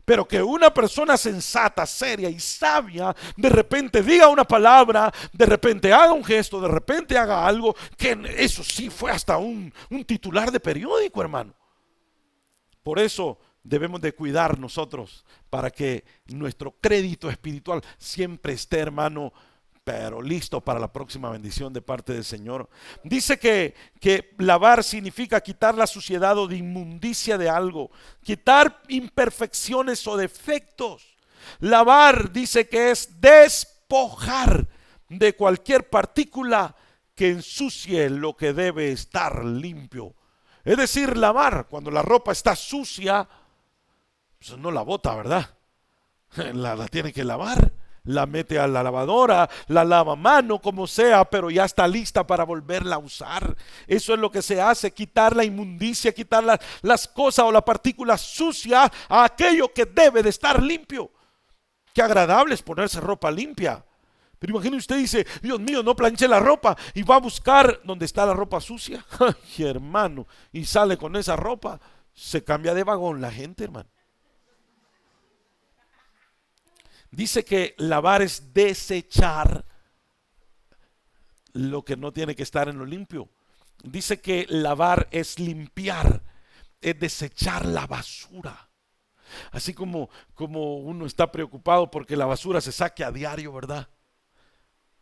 Pero que una persona sensata, seria y sabia de repente diga una palabra, de repente haga un gesto, de repente haga algo, que eso sí fue hasta un titular de periódico, hermano. Por eso debemos de cuidar nosotros para que nuestro crédito espiritual siempre esté, hermano, pero listo para la próxima bendición de parte del Señor. Dice que lavar significa quitar la suciedad o de inmundicia de algo, quitar imperfecciones o defectos. Lavar dice que es despojar de cualquier partícula que ensucie lo que debe estar limpio. Es decir, lavar, cuando la ropa está sucia, pues no la bota, ¿verdad? La tiene que lavar. La mete a la lavadora, la lava a mano, como sea, pero ya está lista para volverla a usar. Eso es lo que se hace, quitar la inmundicia, quitar las cosas o la partícula sucia a aquello que debe de estar limpio. Qué agradable es ponerse ropa limpia. Pero imagine usted, dice, Dios mío, no planché la ropa, y va a buscar donde está la ropa sucia. Ay, hermano, y sale con esa ropa. Se cambia de vagón la gente, hermano. Dice que lavar es desechar lo que no tiene que estar en lo limpio. Dice que lavar es limpiar, es desechar la basura. Así como uno está preocupado porque la basura se saque a diario, ¿verdad?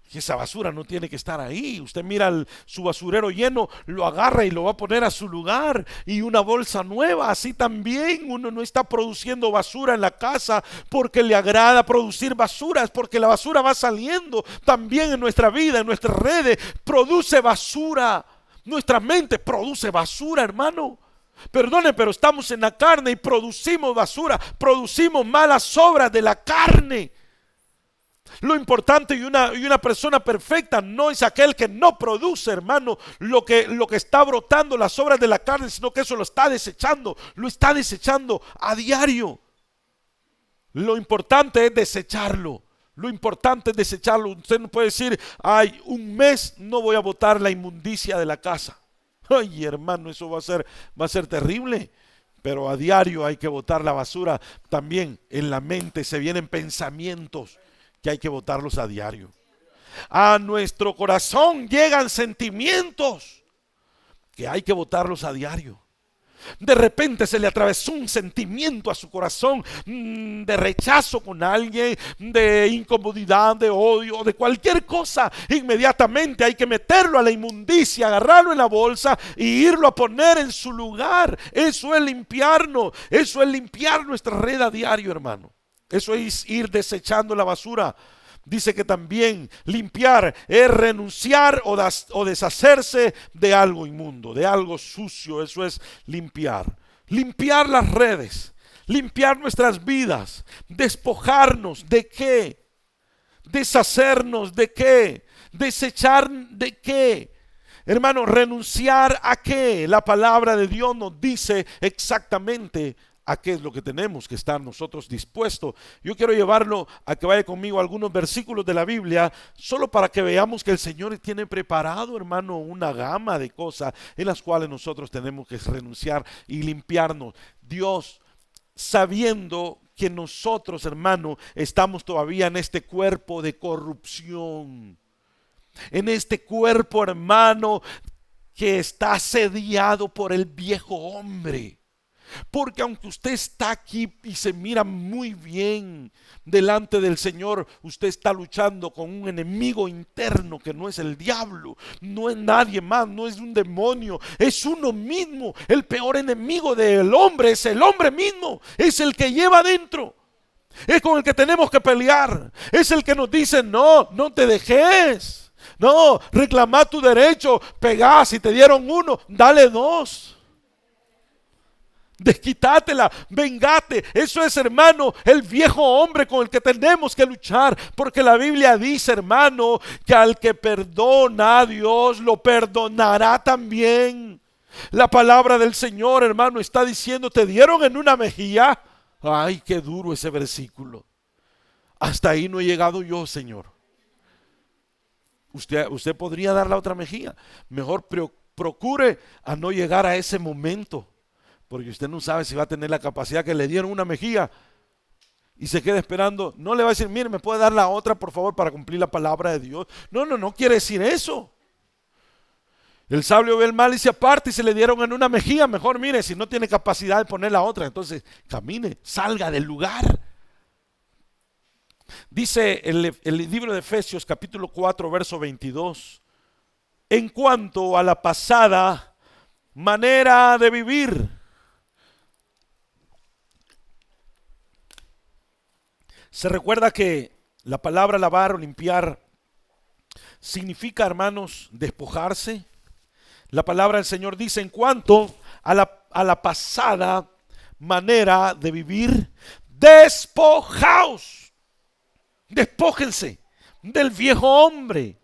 Y esa basura no tiene que estar ahí. Usted mira su basurero lleno, lo agarra y lo va a poner a su lugar. Y una bolsa nueva. Así también uno no está produciendo basura en la casa porque le agrada producir basuras, porque la basura va saliendo. También en nuestra vida, en nuestras redes, produce basura. Nuestra mente produce basura, hermano. Perdone, pero estamos en la carne y producimos basura. Producimos malas obras de la carne. Lo importante y una persona perfecta no es aquel que no produce, hermano, lo que está brotando, las obras de la carne, sino que eso lo está desechando a diario. Lo importante es desecharlo. Lo importante es desecharlo. Usted no puede decir, ay, un mes no voy a botar la inmundicia de la casa. Ay, hermano, eso va a ser terrible. Pero a diario hay que botar la basura. También en la mente se vienen pensamientos que hay que botarlos a diario. A nuestro corazón llegan sentimientos que hay que botarlos a diario. De repente se le atravesó un sentimiento a su corazón de rechazo con alguien, de incomodidad, de odio, de cualquier cosa. Inmediatamente hay que meterlo a la inmundicia, agarrarlo en la bolsa y irlo a poner en su lugar. Eso es limpiarnos, eso es limpiar nuestra red a diario, hermano. Eso es ir desechando la basura. Dice que también limpiar es renunciar o deshacerse de algo inmundo, de algo sucio. Eso es limpiar. Limpiar las redes, limpiar nuestras vidas, despojarnos de qué, deshacernos de qué, desechar de qué. Hermano, renunciar a qué. La palabra de Dios nos dice exactamente a qué es lo que tenemos que estar nosotros dispuestos. Yo quiero llevarlo a que vaya conmigo a algunos versículos de la Biblia, solo para que veamos que el Señor tiene preparado, hermano, una gama de cosas en las cuales nosotros tenemos que renunciar y limpiarnos. Dios, sabiendo que nosotros, hermano, estamos todavía en este cuerpo de corrupción, en este cuerpo, hermano, que está asediado por el viejo hombre. Porque aunque usted está aquí y se mira muy bien delante del Señor, usted está luchando con un enemigo interno que no es el diablo, no es nadie más, no es un demonio, es uno mismo. El peor enemigo del hombre es el hombre mismo, es el que lleva adentro, es con el que tenemos que pelear, es el que nos dice: no, no te dejes, no, reclama tu derecho, pegá, si te dieron uno, dale dos. Desquitátela, vengate. Eso es, hermano, el viejo hombre con el que tenemos que luchar. Porque la Biblia dice, hermano, que al que perdona a Dios lo perdonará también. La palabra del Señor, hermano, está diciendo: te dieron en una mejilla. Ay, qué duro ese versículo. Hasta ahí no he llegado yo, Señor. Usted podría dar la otra mejilla. Mejor procure a no llegar a ese momento, porque usted no sabe si va a tener la capacidad. Que le dieron una mejilla y se queda esperando. No le va a decir: mire, ¿me puede dar la otra, por favor, para cumplir la palabra de Dios? No quiere decir eso. El sabio ve el mal y se aparta, y se le dieron en una mejilla. Mejor, mire, si no tiene capacidad de poner la otra, entonces camine, salga del lugar. Dice el libro de Efesios capítulo 4 verso 22: en cuanto a la pasada manera de vivir, se recuerda que la palabra lavar o limpiar significa, hermanos, despojarse. La palabra del Señor dice: en cuanto a la pasada manera de vivir, despojaos. Despójense del viejo hombre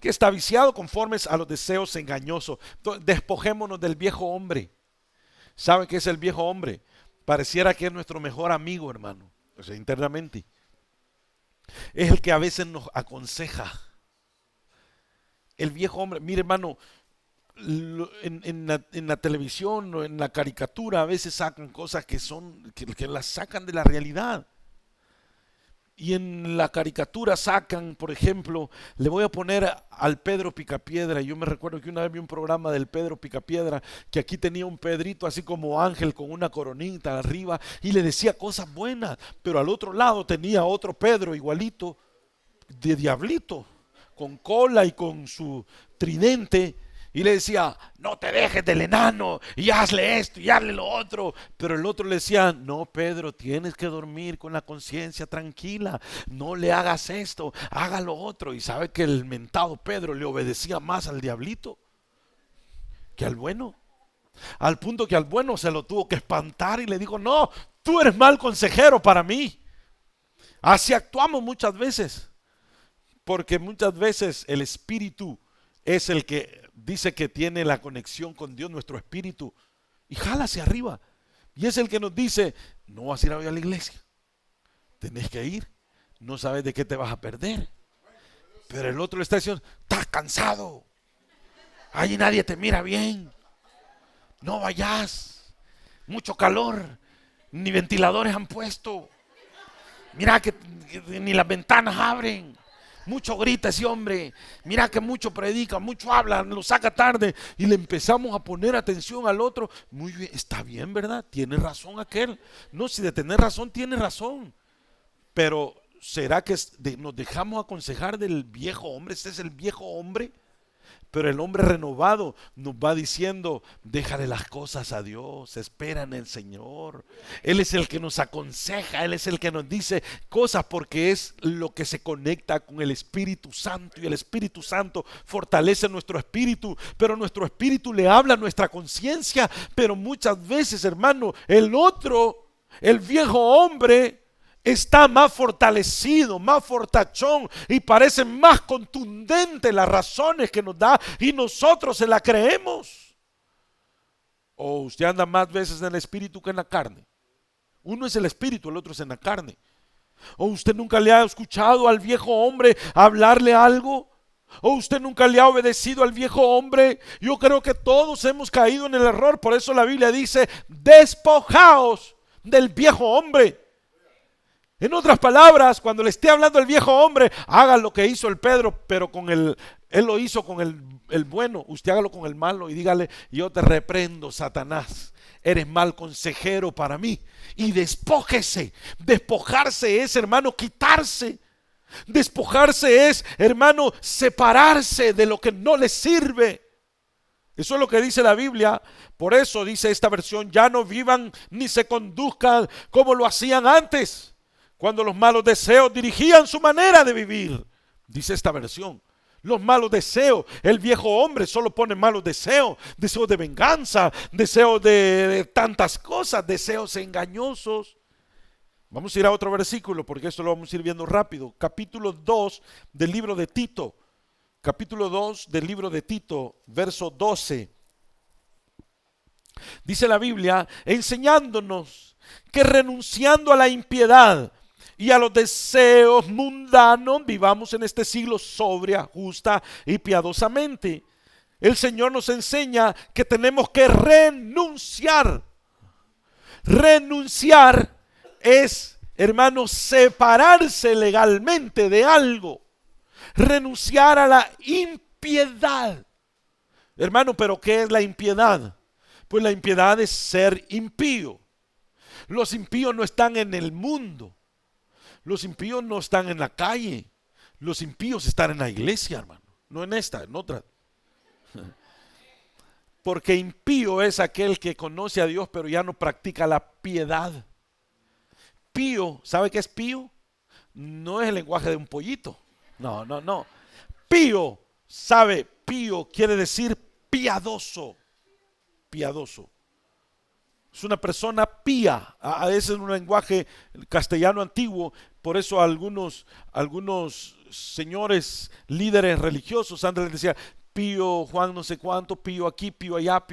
que está viciado conforme a los deseos engañosos. Entonces, despojémonos del viejo hombre. ¿Saben qué es el viejo hombre? Pareciera que es nuestro mejor amigo, hermano. O sea, internamente es el que a veces nos aconseja. El viejo hombre, mire, hermano, en la televisión o en la caricatura a veces sacan cosas que las sacan de la realidad. Y en la caricatura sacan, por ejemplo, le voy a poner al Pedro Picapiedra. Yo me recuerdo que una vez vi un programa del Pedro Picapiedra, que aquí tenía un Pedrito así como ángel con una coronita arriba y le decía cosas buenas, pero al otro lado tenía otro Pedro igualito, de diablito, con cola y con su tridente, y le decía: no te dejes del enano y hazle esto y hazle lo otro. Pero el otro le decía: no, Pedro, tienes que dormir con la conciencia tranquila, no le hagas esto, haga lo otro. Y sabe que el mentado Pedro le obedecía más al diablito que al bueno, al punto que al bueno se lo tuvo que espantar y le dijo: no, tú eres mal consejero para mí. Así actuamos muchas veces, porque muchas veces el espíritu es el que dice que tiene la conexión con Dios, nuestro espíritu, y jala hacia arriba. Y es el que nos dice: no vas a ir hoy a la iglesia, tenés que ir, no sabes de qué te vas a perder. Pero el otro le está diciendo: estás cansado, allí nadie te mira bien, no vayas, mucho calor, ni ventiladores han puesto, mira que ni las ventanas abren, mucho grita ese hombre, mira que mucho predica, mucho habla, lo saca tarde y le empezamos a poner atención al otro. Muy bien, está bien, ¿verdad? Tiene razón aquel. No, si de tener razón, tiene razón. Pero ¿será que nos dejamos aconsejar del viejo hombre? Este es el viejo hombre. Pero el hombre renovado nos va diciendo, déjale las cosas a Dios, espera en el Señor. Él es el que nos aconseja, Él es el que nos dice cosas, porque es lo que se conecta con el Espíritu Santo. Y el Espíritu Santo fortalece nuestro espíritu, pero nuestro espíritu le habla a nuestra conciencia. Pero muchas veces, hermano, el otro, el viejo hombre, está más fortalecido, más fortachón, y parece más contundente las razones que nos da, y nosotros se la creemos. O usted anda más veces en el espíritu que en la carne. Uno es el espíritu, el otro es en la carne. O usted nunca le ha escuchado al viejo hombre hablarle algo. O usted nunca le ha obedecido al viejo hombre. Yo creo que todos hemos caído en el error. Por eso la Biblia dice, despojaos del viejo hombre. En otras palabras, cuando le esté hablando el viejo hombre, haga lo que hizo el Pedro, pero él lo hizo con el bueno. Usted hágalo con el malo y dígale, yo te reprendo, Satanás, eres mal consejero para mí. Y despójese. Despojarse es, hermano, quitarse. Despojarse es, hermano, separarse de lo que no le sirve. Eso es lo que dice la Biblia. Por eso dice esta versión, ya no vivan ni se conduzcan como lo hacían antes, cuando los malos deseos dirigían su manera de vivir. Dice esta versión, los malos deseos. El viejo hombre solo pone malos deseos, deseos de venganza, deseos de tantas cosas, deseos engañosos. Vamos a ir a otro versículo porque esto lo vamos a ir viendo rápido. Capítulo 2 del libro de Tito. Capítulo 2 del libro de Tito, verso 12. Dice la Biblia, enseñándonos que renunciando a la impiedad y a los deseos mundanos, vivamos en este siglo sobria, justa y piadosamente. El Señor nos enseña que tenemos que renunciar. Renunciar es, hermanos, separarse legalmente de algo. Renunciar a la impiedad. Hermano, ¿pero qué es la impiedad? Pues la impiedad es ser impío. Los impíos no están en el mundo. Los impíos no están en la calle. Los impíos están en la iglesia, hermano. No en esta, en otra. Porque impío es aquel que conoce a Dios pero ya no practica la piedad. Pío, ¿sabe qué es pío? No es el lenguaje de un pollito. No. Pío, ¿sabe? Pío quiere decir piadoso. Piadoso. Es una persona pía. A veces en un lenguaje castellano antiguo. Por eso algunos señores líderes religiosos antes les decía Pío Juan no sé cuánto, Pío aquí, Pío allá.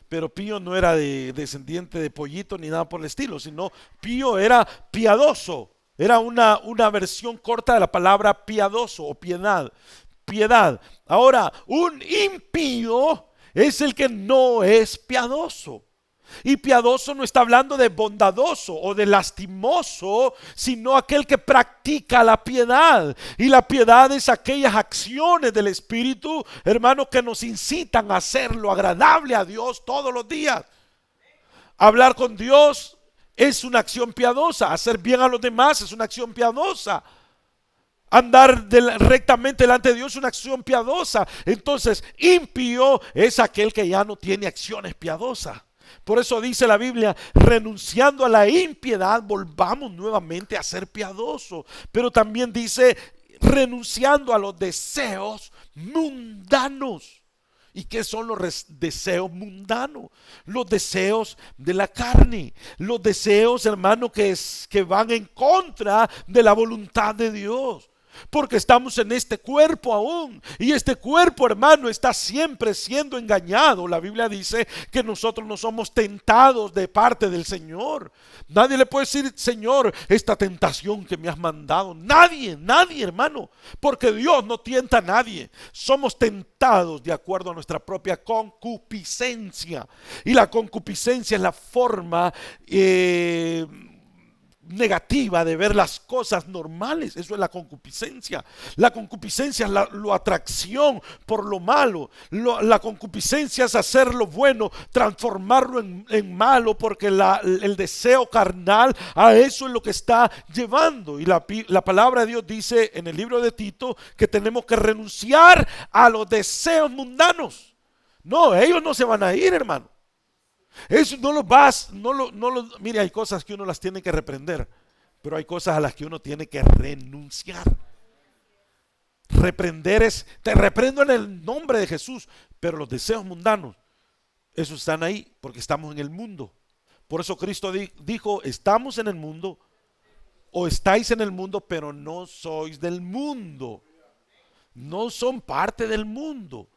Pero Pío no era descendiente de pollito ni nada por el estilo, sino Pío era piadoso. Era una versión corta de la palabra piadoso o piedad. Piedad. Ahora, un impío es el que no es piadoso. Y piadoso no está hablando de bondadoso o de lastimoso, sino aquel que practica la piedad. Y la piedad es aquellas acciones del Espíritu, hermanos, que nos incitan a hacer lo agradable a Dios todos los días. Hablar con Dios es una acción piadosa. Hacer bien a los demás es una acción piadosa. Andar rectamente delante de Dios es una acción piadosa. Entonces, impío es aquel que ya no tiene acciones piadosas. Por eso dice la Biblia, renunciando a la impiedad, volvamos nuevamente a ser piadosos. Pero también dice, renunciando a los deseos mundanos. ¿Y qué son los deseos mundanos? Los deseos de la carne. Los deseos, hermano, que van en contra de la voluntad de Dios. Porque estamos en este cuerpo aún. Y este cuerpo, hermano, está siempre siendo engañado. La Biblia dice que nosotros no somos tentados de parte del Señor. Nadie le puede decir, Señor, esta tentación que me has mandado. Nadie, hermano. Porque Dios no tienta a nadie. Somos tentados de acuerdo a nuestra propia concupiscencia. Y la concupiscencia es la forma negativa de ver las cosas normales. Eso es la concupiscencia. La concupiscencia es la atracción por lo malo. La concupiscencia es hacer lo bueno, transformarlo en malo, porque el deseo carnal a eso es lo que está llevando. Y la palabra de Dios dice en el libro de Tito que tenemos que renunciar a los deseos mundanos. No, ellos no se van a ir, hermano. Eso no lo vas, mire, hay cosas que uno las tiene que reprender, pero hay cosas a las que uno tiene que renunciar. Reprender te reprendo en el nombre de Jesús, pero los deseos mundanos, esos están ahí porque estamos en el mundo. Por eso Cristo dijo, estamos en el mundo, o estáis en el mundo, pero no sois del mundo. No son parte del mundo.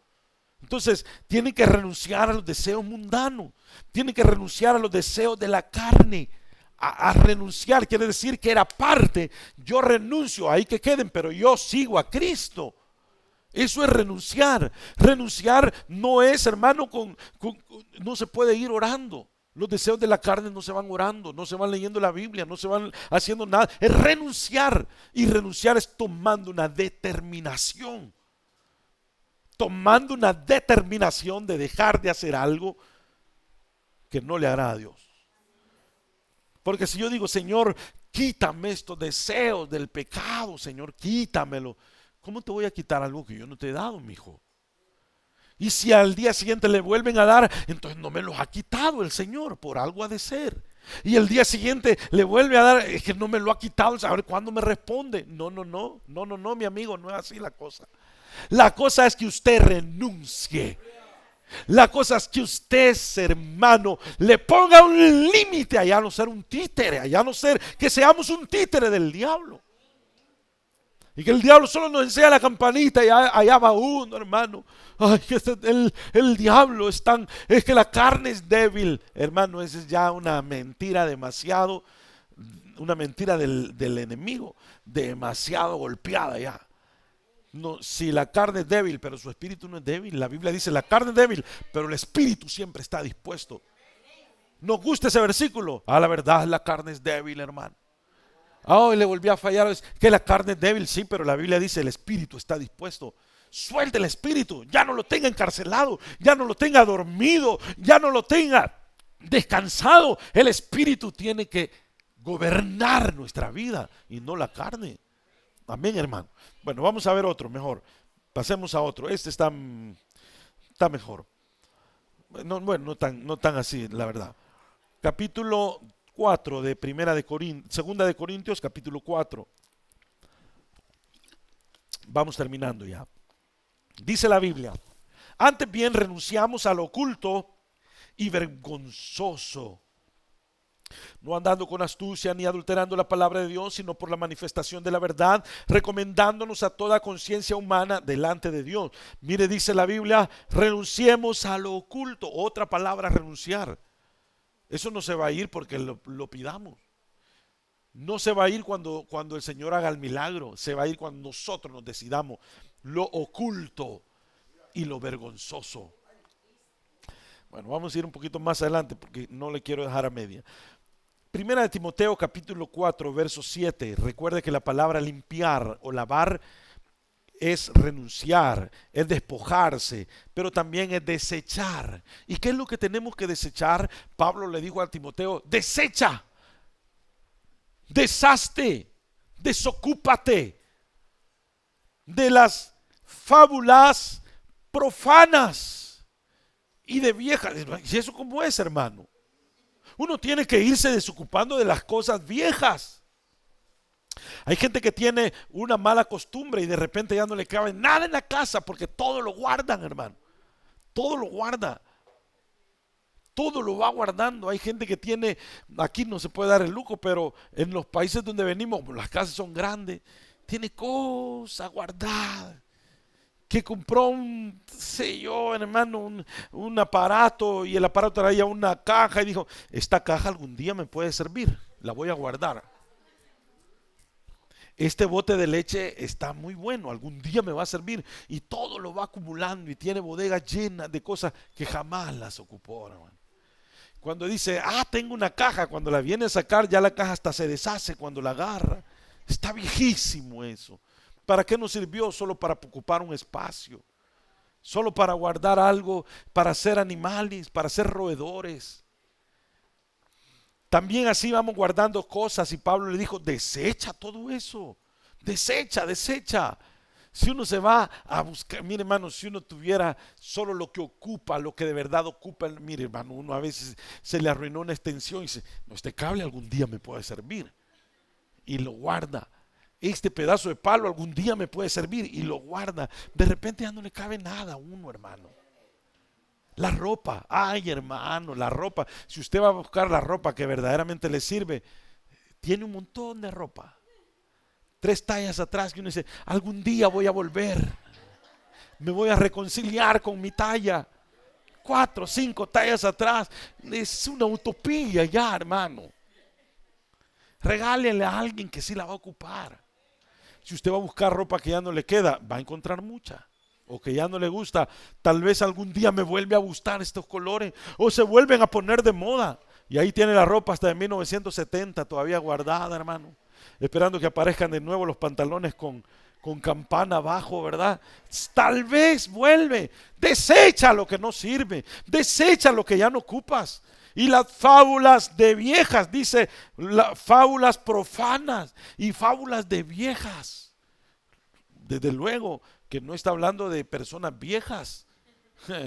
Entonces tienen que renunciar a los deseos mundanos, tienen que renunciar a los deseos de la carne. A renunciar quiere decir que era parte. Yo renuncio, ahí que queden, pero yo sigo a Cristo. Eso es renunciar. Renunciar no es, hermano, no se puede ir orando. Los deseos de la carne no se van orando, no se van leyendo la Biblia, no se van haciendo nada. Es renunciar, y renunciar es tomando una determinación. Tomando una determinación de dejar de hacer algo que no le agrada a Dios. Porque si yo digo, Señor, quítame estos deseos del pecado, Señor, quítamelo. ¿Cómo te voy a quitar algo que yo no te he dado, mi hijo? Y si al día siguiente le vuelven a dar, entonces no me los ha quitado el Señor, por algo ha de ser. Y el día siguiente le vuelve a dar, es que no me lo ha quitado, a ver cuándo me responde. No, mi amigo, no es así la cosa. La cosa es que usted renuncie. La cosa es que usted, hermano, le ponga un límite a ya no ser un títere, a ya no ser que seamos un títere del diablo. Y que el diablo solo nos enseña la campanita y allá va uno, hermano. Ay, que el diablo es que la carne es débil. Hermano, esa es ya una mentira demasiado, una mentira del enemigo, demasiado golpeada ya. No, si la carne es débil, pero su espíritu no es débil. La Biblia dice, la carne es débil, pero el espíritu siempre está dispuesto. ¿Nos gusta ese versículo? La verdad, la carne es débil, hermano. Y le volví a fallar. Es que la carne es débil, sí, pero la Biblia dice, el espíritu está dispuesto. Suelte el espíritu, ya no lo tenga encarcelado, ya no lo tenga dormido, ya no lo tenga descansado. El espíritu tiene que gobernar nuestra vida y no la carne. Amén, hermano. Bueno, vamos a ver otro mejor. Pasemos a otro. Este está mejor. Bueno, no tan así, la verdad. Capítulo 4 de Segunda de Corintios, capítulo 4. Vamos terminando ya. Dice la Biblia: antes bien renunciamos a lo oculto y vergonzoso, no andando con astucia ni adulterando la palabra de Dios, sino por la manifestación de la verdad, recomendándonos a toda conciencia humana delante de Dios. Mire, dice la Biblia, renunciemos a lo oculto. Otra palabra, renunciar. Eso no se va a ir porque lo pidamos. No se va a ir cuando el Señor haga el milagro. Se va a ir cuando nosotros nos decidamos lo oculto y lo vergonzoso. Bueno, vamos a ir un poquito más adelante porque no le quiero dejar a media. Primera de Timoteo capítulo 4 verso 7. Recuerde que la palabra limpiar o lavar es renunciar, es despojarse, pero también es desechar. ¿Y qué es lo que tenemos que desechar? Pablo le dijo a Timoteo: desecha, deshazte, desocúpate de las fábulas profanas y de viejas. ¿Y eso cómo es, hermano? Uno tiene que irse desocupando de las cosas viejas. Hay gente que tiene una mala costumbre y de repente ya no le cabe nada en la casa porque todo lo guardan, hermano. Todo lo guarda. Todo lo va guardando. Hay gente que tiene, aquí no se puede dar el lujo, pero en los países donde venimos, las casas son grandes, tiene cosas guardadas. Que compró un aparato, y el aparato traía una caja y dijo: esta caja algún día me puede servir, la voy a guardar. Este bote de leche está muy bueno, algún día me va a servir, y todo lo va acumulando y tiene bodegas llenas de cosas que jamás las ocupó, hermano. Cuando dice, tengo una caja, cuando la viene a sacar, ya la caja hasta se deshace cuando la agarra. Está viejísimo eso. ¿Para qué nos sirvió? Solo para ocupar un espacio. Solo para guardar algo, para ser animales, para ser roedores. También así vamos guardando cosas y Pablo le dijo, desecha todo eso. Desecha. Si uno se va a buscar, mire hermano, si uno tuviera solo lo que ocupa, lo que de verdad ocupa, mire hermano, uno a veces se le arruinó una extensión y dice, no, este cable algún día me puede servir. Y lo guarda. Este pedazo de palo algún día me puede servir y lo guarda. De repente ya no le cabe nada a uno, hermano. La ropa, hermano, la ropa. Si usted va a buscar la ropa que verdaderamente le sirve, tiene un montón de ropa. 3 tallas atrás que uno dice, algún día voy a volver, me voy a reconciliar con mi talla. 4, 5 tallas atrás, es una utopía ya, hermano. Regálele a alguien que sí la va a ocupar. Si usted va a buscar ropa que ya no le queda, va a encontrar mucha. O que ya no le gusta, tal vez algún día me vuelve a gustar estos colores, o se vuelven a poner de moda. Y ahí tiene la ropa hasta de 1970 todavía guardada, hermano, esperando que aparezcan de nuevo los pantalones con campana abajo, ¿verdad? Tal vez vuelve. Desecha lo que no sirve, desecha lo que ya no ocupas. Y las fábulas de viejas, dice, fábulas profanas y fábulas de viejas. Desde luego que no está hablando de personas viejas,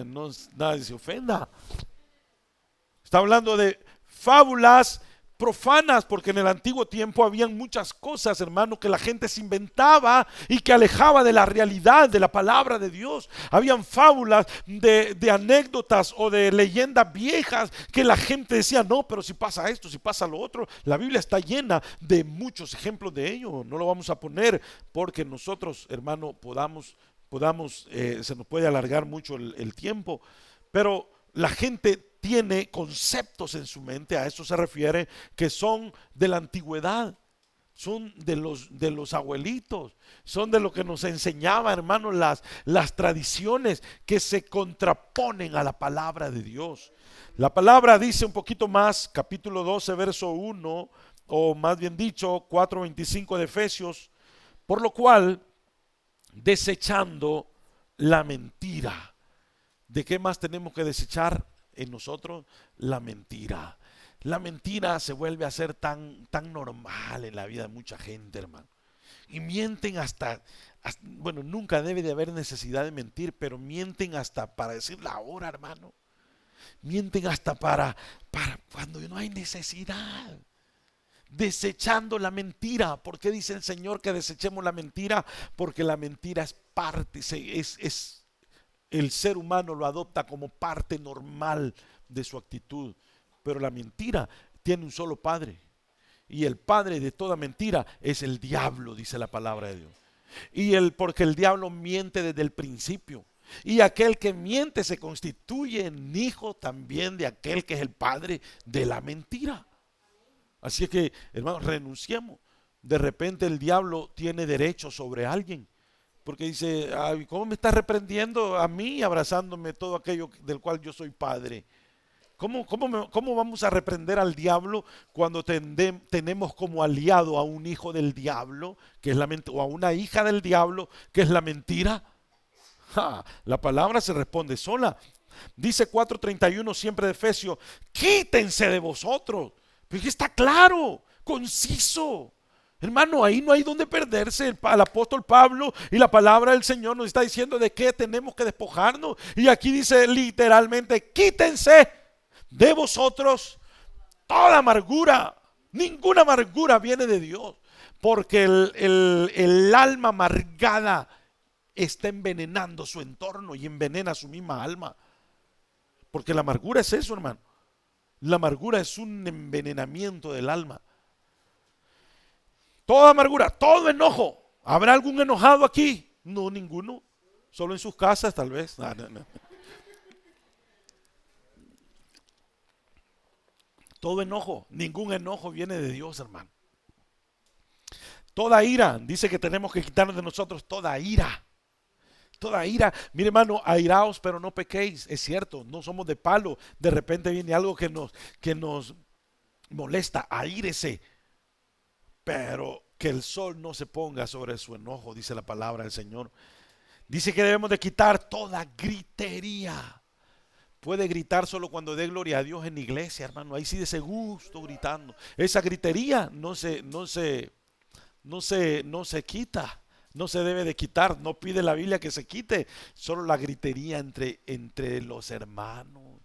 no, nadie se ofenda. Está hablando de fábulas profanas, porque en el antiguo tiempo habían muchas cosas, hermano, que la gente se inventaba y que alejaba de la realidad de la palabra de Dios. Habían fábulas de anécdotas o de leyendas viejas que la gente decía, no, pero si pasa esto, si pasa lo otro. La Biblia está llena de muchos ejemplos de ello. No lo vamos a poner porque nosotros, hermano, podamos se nos puede alargar mucho el tiempo, pero la gente tiene conceptos en su mente, a eso se refiere, que son de la antigüedad, son de los abuelitos, son de lo que nos enseñaba, hermano, las tradiciones que se contraponen a la palabra de Dios. La palabra dice un poquito más, capítulo 12, verso 1, o más bien dicho, 4:25 de Efesios, por lo cual, desechando la mentira. ¿De qué más tenemos que desechar en nosotros? La mentira. La mentira se vuelve a ser tan normal en la vida de mucha gente, hermano. Y mienten hasta, bueno, nunca debe de haber necesidad de mentir, pero mienten hasta para decir la hora, hermano. Mienten hasta para cuando no hay necesidad. Desechando la mentira. ¿Por qué dice el Señor que desechemos la mentira? Porque la mentira es parte, el ser humano lo adopta como parte normal de su actitud. Pero la mentira tiene un solo padre. Y el padre de toda mentira es el diablo, dice la palabra de Dios. Porque el diablo miente desde el principio. Y aquel que miente se constituye en hijo también de aquel que es el padre de la mentira. Así es que, hermanos, renunciemos. De repente el diablo tiene derecho sobre alguien. Porque dice, ¿cómo me estás reprendiendo a mí, abrazándome todo aquello del cual yo soy padre? ¿Cómo vamos a reprender al diablo cuando tenemos como aliado a un hijo del diablo, que es la mentira, o a una hija del diablo, que es la mentira? La palabra se responde sola. Dice 4:31 siempre de Efesios, quítense de vosotros. Pero está claro, conciso. Hermano, ahí no hay donde perderse. El apóstol Pablo y la palabra del Señor nos está diciendo de qué tenemos que despojarnos. Y aquí dice literalmente, quítense de vosotros toda amargura. Ninguna amargura viene de Dios. Porque el alma amargada está envenenando su entorno y envenena su misma alma. Porque la amargura es eso, hermano. La amargura es un envenenamiento del alma. Toda amargura, todo enojo. ¿Habrá algún enojado aquí? No, ninguno. Solo en sus casas, tal vez. No. Todo enojo, ningún enojo viene de Dios, hermano. Toda ira, dice que tenemos que quitarnos de nosotros toda ira. toda ira. Mire, hermano, airaos, pero no pequéis. Es cierto, no somos de palo. De repente viene algo que nos molesta, aírese. Pero que el sol no se ponga sobre su enojo, dice la palabra del Señor. Dice que debemos de quitar toda gritería. Puede gritar solo cuando dé gloria a Dios en la iglesia, hermano. Ahí sí de ese gusto gritando. Esa gritería no se quita. No se debe de quitar. No pide la Biblia que se quite. Solo la gritería entre los hermanos.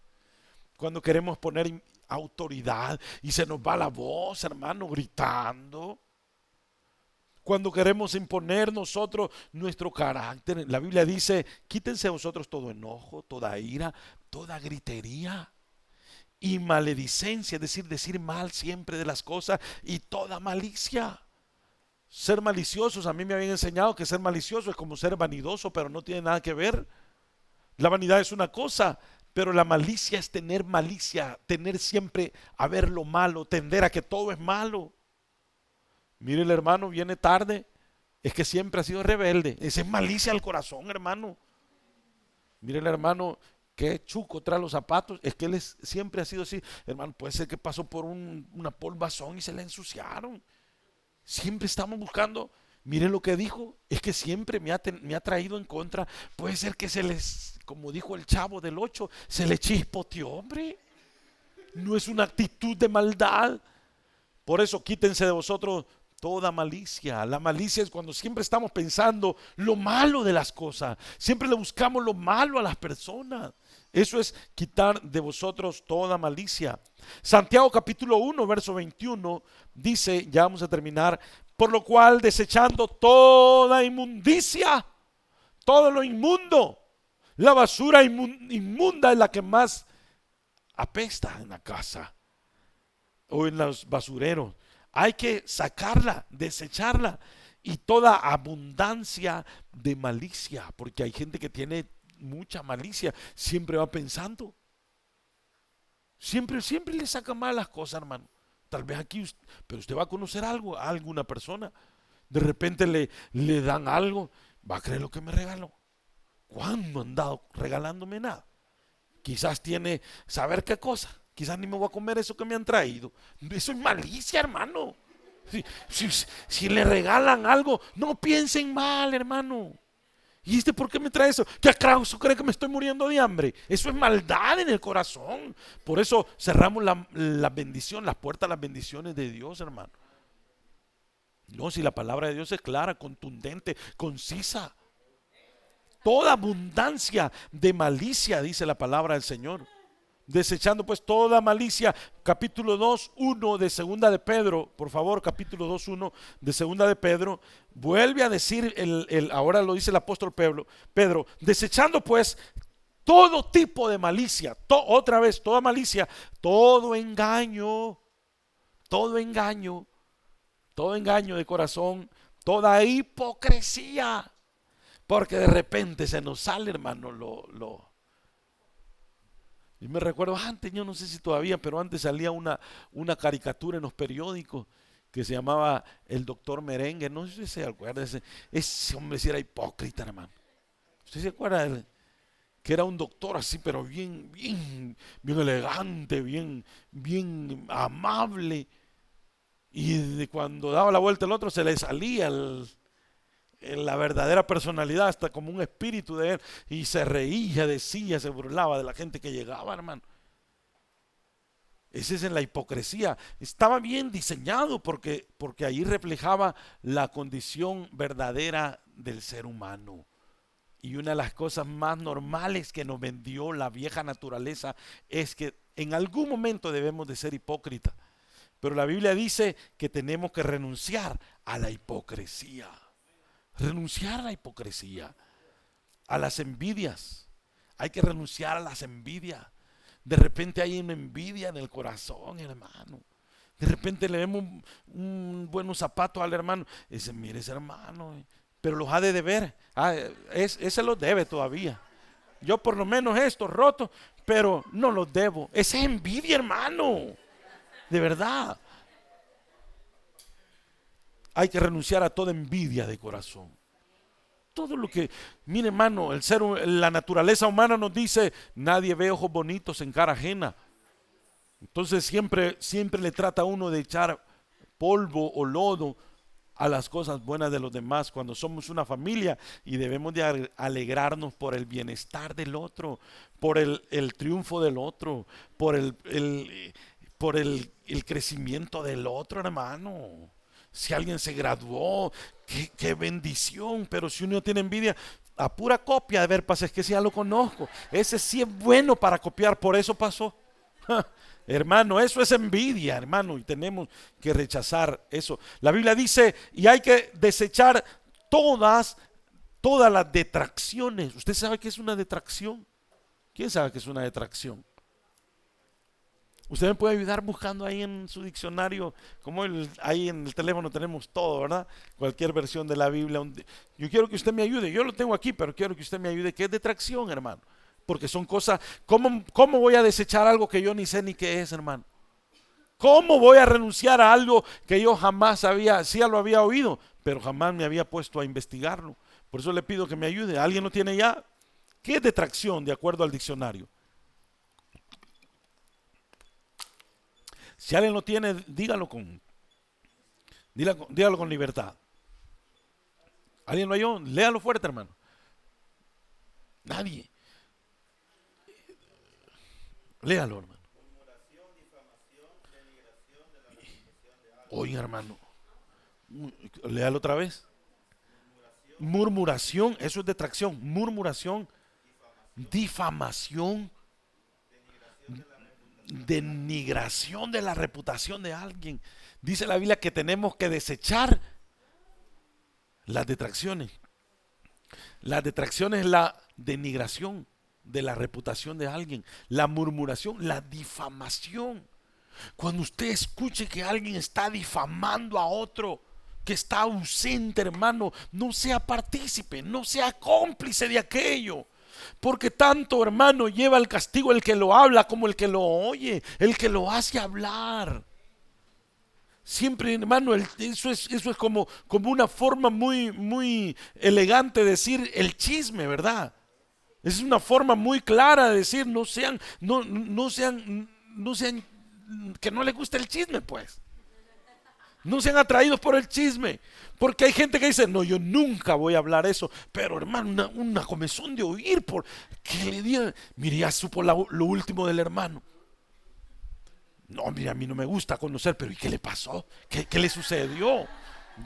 Cuando queremos poner autoridad y se nos va la voz, hermano, gritando. Cuando queremos imponer nosotros nuestro carácter, la Biblia dice, quítense vosotros todo enojo, toda ira, toda gritería y maledicencia, es decir mal siempre de las cosas y toda malicia. Ser maliciosos, a mí me habían enseñado que ser malicioso es como ser vanidoso, pero no tiene nada que ver. La vanidad es una cosa, pero la malicia es tener malicia, tener siempre a ver lo malo, tender a que todo es malo. Mire, el hermano viene tarde, es que siempre ha sido rebelde. Esa es malicia al corazón, hermano. Mire, el hermano que chuco trae los zapatos, es que él siempre ha sido así. Hermano, puede ser que pasó por una polvazón y se le ensuciaron. Siempre estamos buscando. Mire lo que dijo, es que siempre me ha traído en contra. Puede ser que como dijo el chavo del 8, se le chispoteó, hombre. No es una actitud de maldad. Por eso quítense de vosotros toda malicia. La malicia es cuando siempre estamos pensando lo malo de las cosas. Siempre le buscamos lo malo a las personas. Eso es quitar de vosotros toda malicia. Santiago capítulo 1, verso 21 dice, ya vamos a terminar, por lo cual desechando toda inmundicia, todo lo inmundo, la basura inmunda es la que más apesta en la casa o en los basureros. Hay que sacarla, desecharla y toda abundancia de malicia, porque hay gente que tiene mucha malicia, siempre va pensando, siempre le saca mal las cosas, hermano. Tal vez aquí, pero usted va a conocer algo, a alguna persona, de repente le dan algo, va a creer lo que me regaló. ¿Cuándo han dado regalándome nada? Quizás tiene, saber qué cosa. Quizás ni me voy a comer eso que me han traído. Eso es malicia, hermano. Si le regalan algo, no piensen mal, hermano. ¿Y por qué me trae eso? ¿Que acaso cree que me estoy muriendo de hambre? Eso es maldad en el corazón. Por eso cerramos la bendición, las puertas a las bendiciones de Dios, hermano. No, si la palabra de Dios es clara, contundente, concisa. Toda abundancia de malicia, dice la palabra del Señor. Desechando pues toda malicia. Capítulo 2, 1 de segunda de Pedro, por favor, capítulo 2, 1 de segunda de Pedro, vuelve a decir, ahora lo dice el apóstol Pedro, desechando pues todo tipo de malicia, otra vez, toda malicia, todo engaño de corazón, toda hipocresía, porque de repente se nos sale, hermano, Yo me recuerdo antes, yo no sé si todavía, pero antes salía una caricatura en los periódicos que se llamaba El Doctor Merengue. No sé si se acuerda, ese hombre sí era hipócrita, hermano. ¿Usted se acuerda que era un doctor así, pero bien elegante, bien amable? Y cuando daba la vuelta el otro se le salía la verdadera personalidad, hasta como un espíritu de él, y se reía, decía, se burlaba de la gente que llegaba, hermano. Ese es en la hipocresía. Estaba bien diseñado porque ahí reflejaba la condición verdadera del ser humano. Y una de las cosas más normales que nos vendió la vieja naturaleza es que en algún momento debemos de ser hipócritas. Pero la Biblia dice que tenemos que renunciar a la hipocresía. Renunciar a la hipocresía, a las envidias. Hay que renunciar a las envidias. De repente hay una envidia en el corazón, hermano. De repente le vemos un buen zapato al hermano. Dice, mire ese hermano, pero los ha de deber. Ese los debe todavía. Yo por lo menos estos rotos, pero no los debo. Esa es envidia, hermano. De verdad. Hay que renunciar a toda envidia de corazón. todo lo que, mire hermano, la naturaleza humana nos dice, nadie ve ojos bonitos en cara ajena. Entonces siempre le trata a uno de echar polvo o lodo a las cosas buenas de los demás, cuando somos una familia y debemos de alegrarnos por el bienestar del otro, por el triunfo del otro, por el crecimiento del otro, hermano. Si alguien se graduó, qué bendición. Pero si uno tiene envidia, a pura copia, de ver, pasa, es que si ya lo conozco, ese sí es bueno para copiar, por eso pasó. Hermano, eso es envidia, hermano, y tenemos que rechazar eso. La Biblia dice, y hay que desechar todas las detracciones. ¿Usted sabe qué es una detracción? ¿Quién sabe qué es una detracción? Usted me puede ayudar buscando ahí en su diccionario, como ahí en el teléfono tenemos todo, ¿verdad? Cualquier versión de la Biblia. Yo quiero que usted me ayude, yo lo tengo aquí, pero quiero que usted me ayude. ¿Qué es detracción, hermano? Porque son cosas, ¿cómo voy a desechar algo que yo ni sé ni qué es, hermano? ¿Cómo voy a renunciar a algo que yo jamás sí lo había oído, pero jamás me había puesto a investigarlo? Por eso le pido que me ayude. ¿Alguien lo tiene ya? ¿Qué es detracción de acuerdo al diccionario? Si alguien lo tiene, dígalo con libertad. ¿Alguien lo halló? Léalo fuerte, hermano. Nadie. Léalo, hermano. Oiga, hermano. Léalo otra vez. Murmuración, eso es detracción. Murmuración, difamación, denigración de la reputación de alguien. Dice la Biblia que tenemos que desechar las detracciones. La detracción es la denigración de la reputación de alguien, la murmuración, la difamación. Cuando usted escuche que alguien está difamando a otro, que está ausente, hermano, no sea partícipe, no sea cómplice de aquello. Porque tanto, hermano, lleva el castigo el que lo habla como el que lo oye, el que lo hace hablar. Siempre, hermano, eso es como una forma muy elegante de decir el chisme, ¿verdad? Es una forma muy clara de decir no sean, que no les guste el chisme, pues. No sean atraídos por el chisme. Porque hay gente que dice, no, yo nunca voy a hablar eso. Pero hermano, una comezón de oír por que le digan, mire, ya supo lo último del hermano. No, mire, a mí no me gusta conocer, pero ¿y qué le pasó? ¿Qué le sucedió?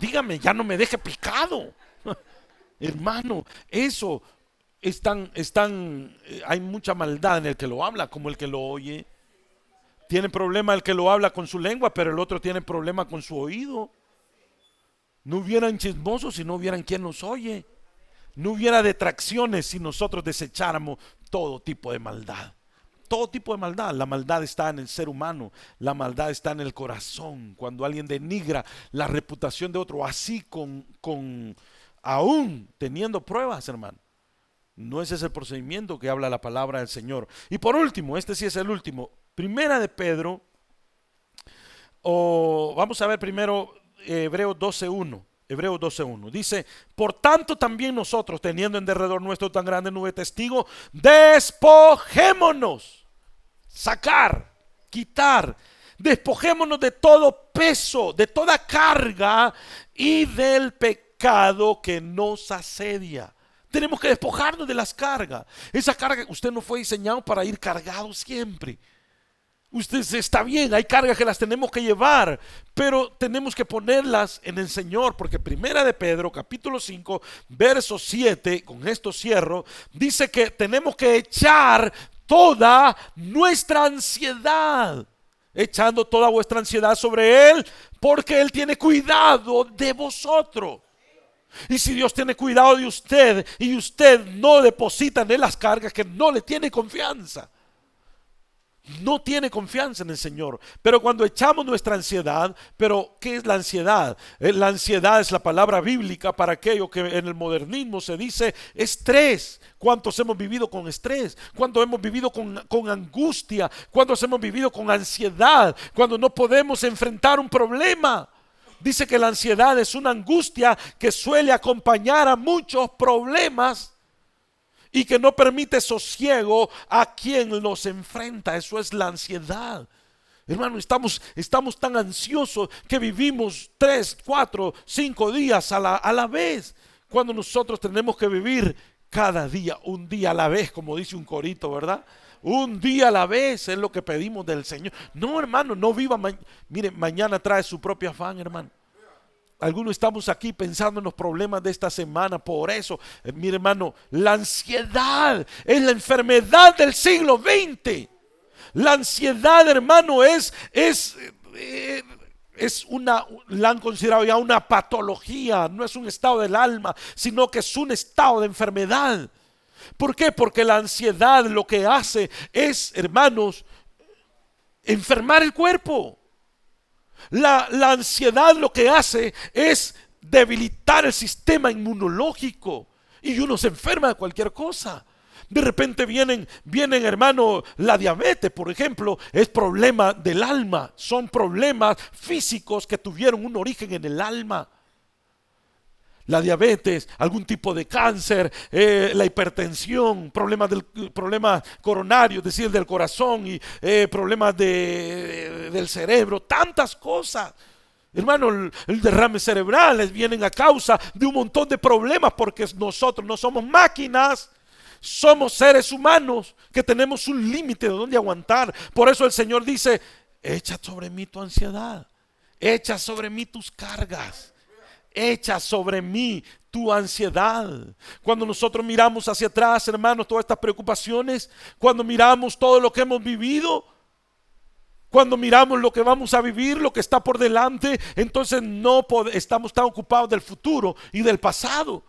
Dígame, ya no me deje picado. Hermano, eso hay mucha maldad en el que lo habla como el que lo oye. Tiene problema el que lo habla con su lengua, pero el otro tiene problema con su oído. No hubieran chismosos si no hubieran quien nos oye. No hubiera detracciones si nosotros desecháramos todo tipo de maldad. Todo tipo de maldad. La maldad está en el ser humano. La maldad está en el corazón. Cuando alguien denigra la reputación de otro, así aún teniendo pruebas, hermano. No ese es el procedimiento que habla la palabra del Señor. Y por último, este sí es el último. Primera de Pedro, vamos a ver primero Hebreos 12:1. Hebreos 12:1 dice: por tanto también nosotros, teniendo en derredor nuestro tan grande nube de testigos, despojémonos, quitar, despojémonos de todo peso, de toda carga y del pecado que nos asedia. Tenemos que despojarnos de las cargas. Esa carga, usted no fue diseñado para ir cargado siempre. Usted está bien, hay cargas que las tenemos que llevar, pero tenemos que ponerlas en el Señor, porque Primera de Pedro, capítulo 5, verso 7, con esto cierro, dice que tenemos que echar toda nuestra ansiedad, echando toda vuestra ansiedad sobre Él, porque Él tiene cuidado de vosotros. Y si Dios tiene cuidado de usted y usted no deposita en Él las cargas, que no le tiene confianza. No tiene confianza en el Señor. Pero cuando echamos nuestra ansiedad, pero ¿qué es la ansiedad? La ansiedad es la palabra bíblica para aquello que en el modernismo se dice estrés. ¿Cuántos hemos vivido con estrés? ¿Cuántos hemos vivido con angustia? ¿Cuántos hemos vivido con ansiedad? Cuando no podemos enfrentar un problema. Dice que la ansiedad es una angustia que suele acompañar a muchos problemas y que no permite sosiego a quien los enfrenta. Eso es la ansiedad. Hermano, estamos tan ansiosos que vivimos 3, 4, 5 días a la vez, cuando nosotros tenemos que vivir cada día, un día a la vez, como dice un corito, ¿verdad? Un día a la vez es lo que pedimos del Señor. No, hermano, no viva. Mire, mañana trae su propio afán, hermano. Algunos estamos aquí pensando en los problemas de esta semana. Por eso, mire, hermano, la ansiedad es la enfermedad del siglo XX. La ansiedad, hermano, la han considerado ya una patología. No es un estado del alma, sino que es un estado de enfermedad. ¿Por qué? Porque la ansiedad lo que hace es, hermanos, enfermar el cuerpo. La ansiedad lo que hace es debilitar el sistema inmunológico y uno se enferma de cualquier cosa. De repente vienen, hermano, la diabetes, por ejemplo, es problema del alma. Son problemas físicos que tuvieron un origen en el alma. La diabetes, algún tipo de cáncer, la hipertensión, problemas coronarios, es decir, del corazón, y problemas del cerebro, tantas cosas. Hermano, el derrame cerebral vienen a causa de un montón de problemas, porque nosotros no somos máquinas. Somos seres humanos que tenemos un límite de donde aguantar. Por eso el Señor dice: echa sobre mí tu ansiedad, echa sobre mí tus cargas, echa sobre mí tu ansiedad. Cuando nosotros miramos hacia atrás, hermanos, todas estas preocupaciones, cuando miramos todo lo que hemos vivido, cuando miramos lo que vamos a vivir, lo que está por delante, entonces no estamos tan ocupados del futuro y del pasado.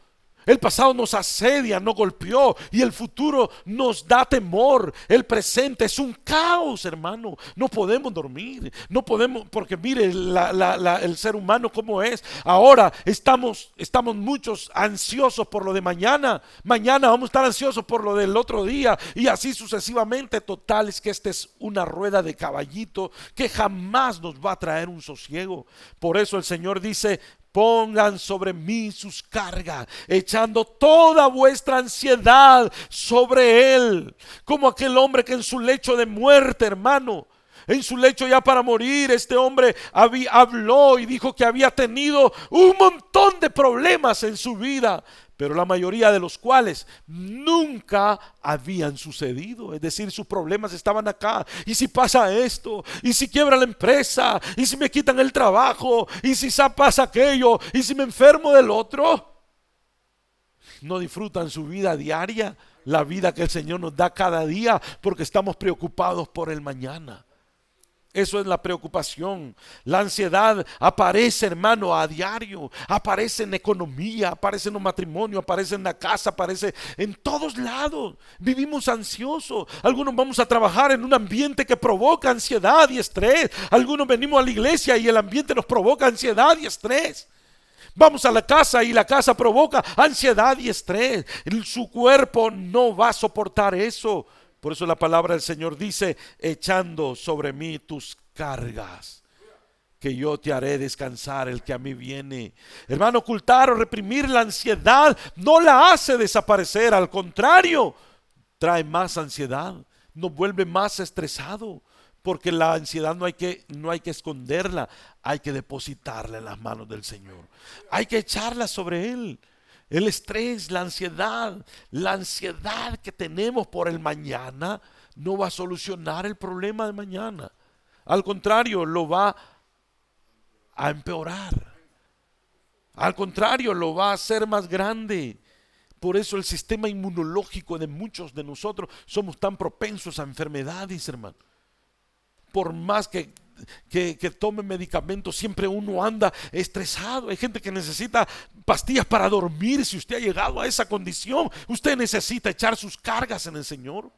El pasado nos asedia, nos golpeó, y el futuro nos da temor. El presente es un caos, hermano. No podemos dormir, no podemos, porque mire el ser humano cómo es. Ahora estamos muchos ansiosos por lo de mañana. Mañana vamos a estar ansiosos por lo del otro día, y así sucesivamente. Total, es que esta es una rueda de caballito que jamás nos va a traer un sosiego. Por eso el Señor dice: pongan sobre mí sus cargas, echando toda vuestra ansiedad sobre Él. Como aquel hombre que en su lecho de muerte, hermano, en su lecho ya para morir, este hombre habló y dijo que había tenido un montón de problemas en su vida, pero la mayoría de los cuales nunca habían sucedido. Es decir, sus problemas estaban acá. ¿Y si pasa esto? ¿Y si quiebra la empresa? ¿Y si me quitan el trabajo? ¿Y si pasa aquello? ¿Y si me enfermo del otro? No disfrutan su vida diaria, la vida que el Señor nos da cada día, porque estamos preocupados por el mañana. Eso es la preocupación. La ansiedad aparece, hermano, a diario. Aparece en economía, aparece en los matrimonios, aparece en la casa, aparece en todos lados. Vivimos ansiosos. Algunos vamos a trabajar en un ambiente que provoca ansiedad y estrés. Algunos venimos a la iglesia y el ambiente nos provoca ansiedad y estrés. Vamos a la casa y la casa provoca ansiedad y estrés. Su cuerpo no va a soportar eso. Por eso la palabra del Señor dice: echando sobre mí tus cargas, que yo te haré descansar. El que a mí viene. Hermano, ocultar o reprimir la ansiedad no la hace desaparecer. Al contrario, trae más ansiedad, nos vuelve más estresado. Porque la ansiedad no hay que esconderla, hay que depositarla en las manos del Señor. Hay que echarla sobre Él. El estrés, la ansiedad que tenemos por el mañana no va a solucionar el problema de mañana. Al contrario, lo va a empeorar. Al contrario, lo va a hacer más grande. Por eso el sistema inmunológico de muchos de nosotros somos tan propensos a enfermedades, hermano. Por más que tome medicamentos, siempre uno anda estresado. Hay gente que necesita pastillas para dormir. Si usted ha llegado a esa condición, usted necesita echar sus cargas en el Señor.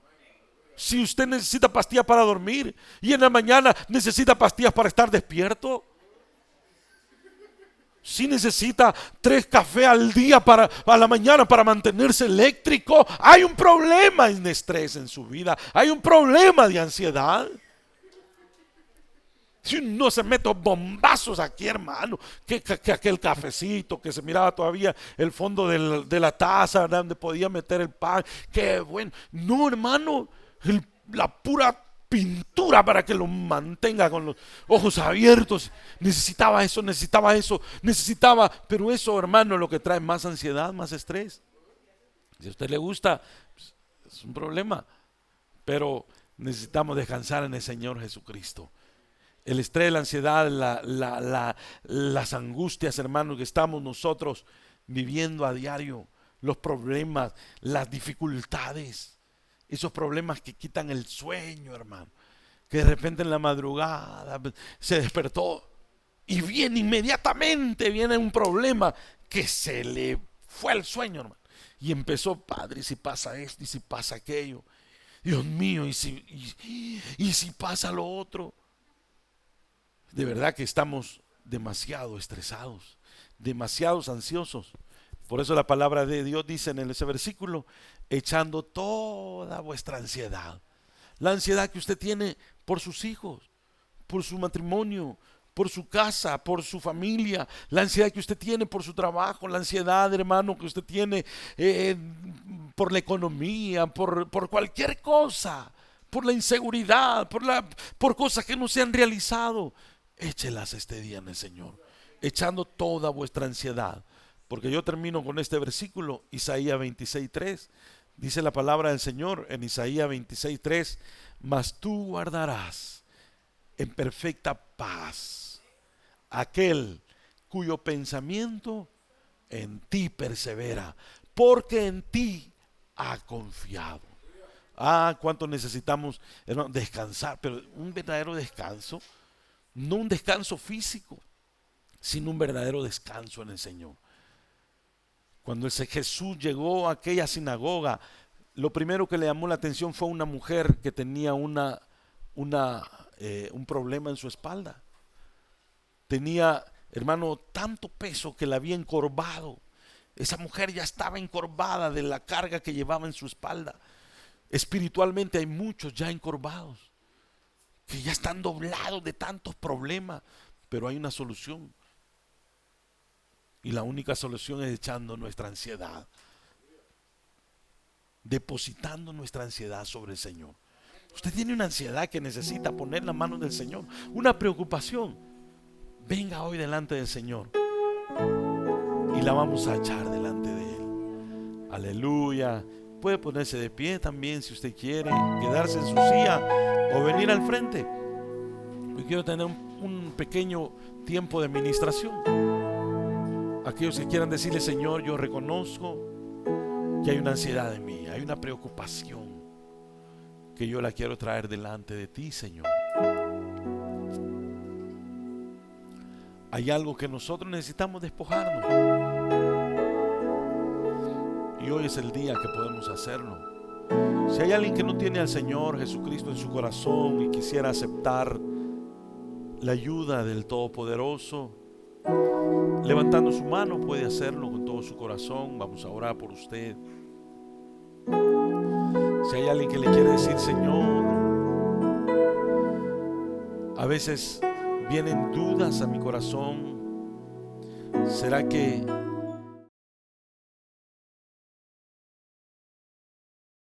Si usted necesita pastillas para dormir y en la mañana necesita pastillas para estar despierto, si necesita 3 cafés al día a la mañana para mantenerse eléctrico, hay un problema en estrés en su vida, hay un problema de ansiedad. Si uno se mete bombazos aquí, hermano, que aquel cafecito, que se miraba todavía el fondo de la taza, ¿verdad? Donde podía meter el pan, qué bueno. No, hermano, la pura pintura para que lo mantenga con los ojos abiertos. Necesitaba eso, pero eso, hermano, lo que trae más ansiedad, más estrés. Si a usted le gusta, pues, es un problema, pero necesitamos descansar en el Señor Jesucristo. El estrés, la ansiedad, las angustias, hermanos, que estamos nosotros viviendo a diario, los problemas, las dificultades, esos problemas que quitan el sueño, hermano, que de repente en la madrugada se despertó y inmediatamente viene un problema que se le fue el sueño, hermano, y empezó, padre, y si pasa esto, y si pasa aquello, Dios mío, y si pasa lo otro. De verdad que estamos demasiado estresados, demasiados ansiosos. Por eso la palabra de Dios dice en ese versículo, echando toda vuestra ansiedad. La ansiedad que usted tiene por sus hijos, por su matrimonio, por su casa, por su familia, la ansiedad que usted tiene por su trabajo, la ansiedad, hermano, que usted tiene por la economía, por cualquier cosa, por la inseguridad, por cosas que no se han realizado. Échelas este día en el Señor, echando toda vuestra ansiedad. Porque yo termino con este versículo, Isaías 26:3. Dice la palabra del Señor en Isaías 26:3: mas tú guardarás en perfecta paz aquel cuyo pensamiento en ti persevera, porque en ti ha confiado. Cuánto necesitamos, hermano, descansar, pero un verdadero descanso. No un descanso físico, sino un verdadero descanso en el Señor. Cuando Jesús llegó a aquella sinagoga, lo primero que le llamó la atención fue una mujer que tenía un problema en su espalda. Tenía, hermano, tanto peso que la había encorvado. Esa mujer ya estaba encorvada de la carga que llevaba en su espalda. Espiritualmente hay muchos ya encorvados, que ya están doblados de tantos problemas, pero hay una solución. Y la única solución es echando nuestra ansiedad, depositando nuestra ansiedad sobre el Señor. Usted tiene una ansiedad que necesita poner en las manos del Señor, una preocupación. Venga hoy delante del Señor y la vamos a echar delante de Él. Aleluya. Puede ponerse de pie también si usted quiere, quedarse en su silla o venir al frente. Hoy quiero tener un pequeño tiempo de administración. Aquellos que quieran decirle: Señor, yo reconozco que hay una ansiedad en mí, hay una preocupación que yo la quiero traer delante de ti, Señor. Hay algo que nosotros necesitamos despojarnos, y hoy es el día que podemos hacerlo. Si hay alguien que no tiene al Señor Jesucristo en su corazón y quisiera aceptar la ayuda del Todopoderoso, levantando su mano puede hacerlo con todo su corazón. Vamos a orar por usted. Si hay alguien que le quiere decir: Señor, a veces vienen dudas a mi corazón. ¿Será que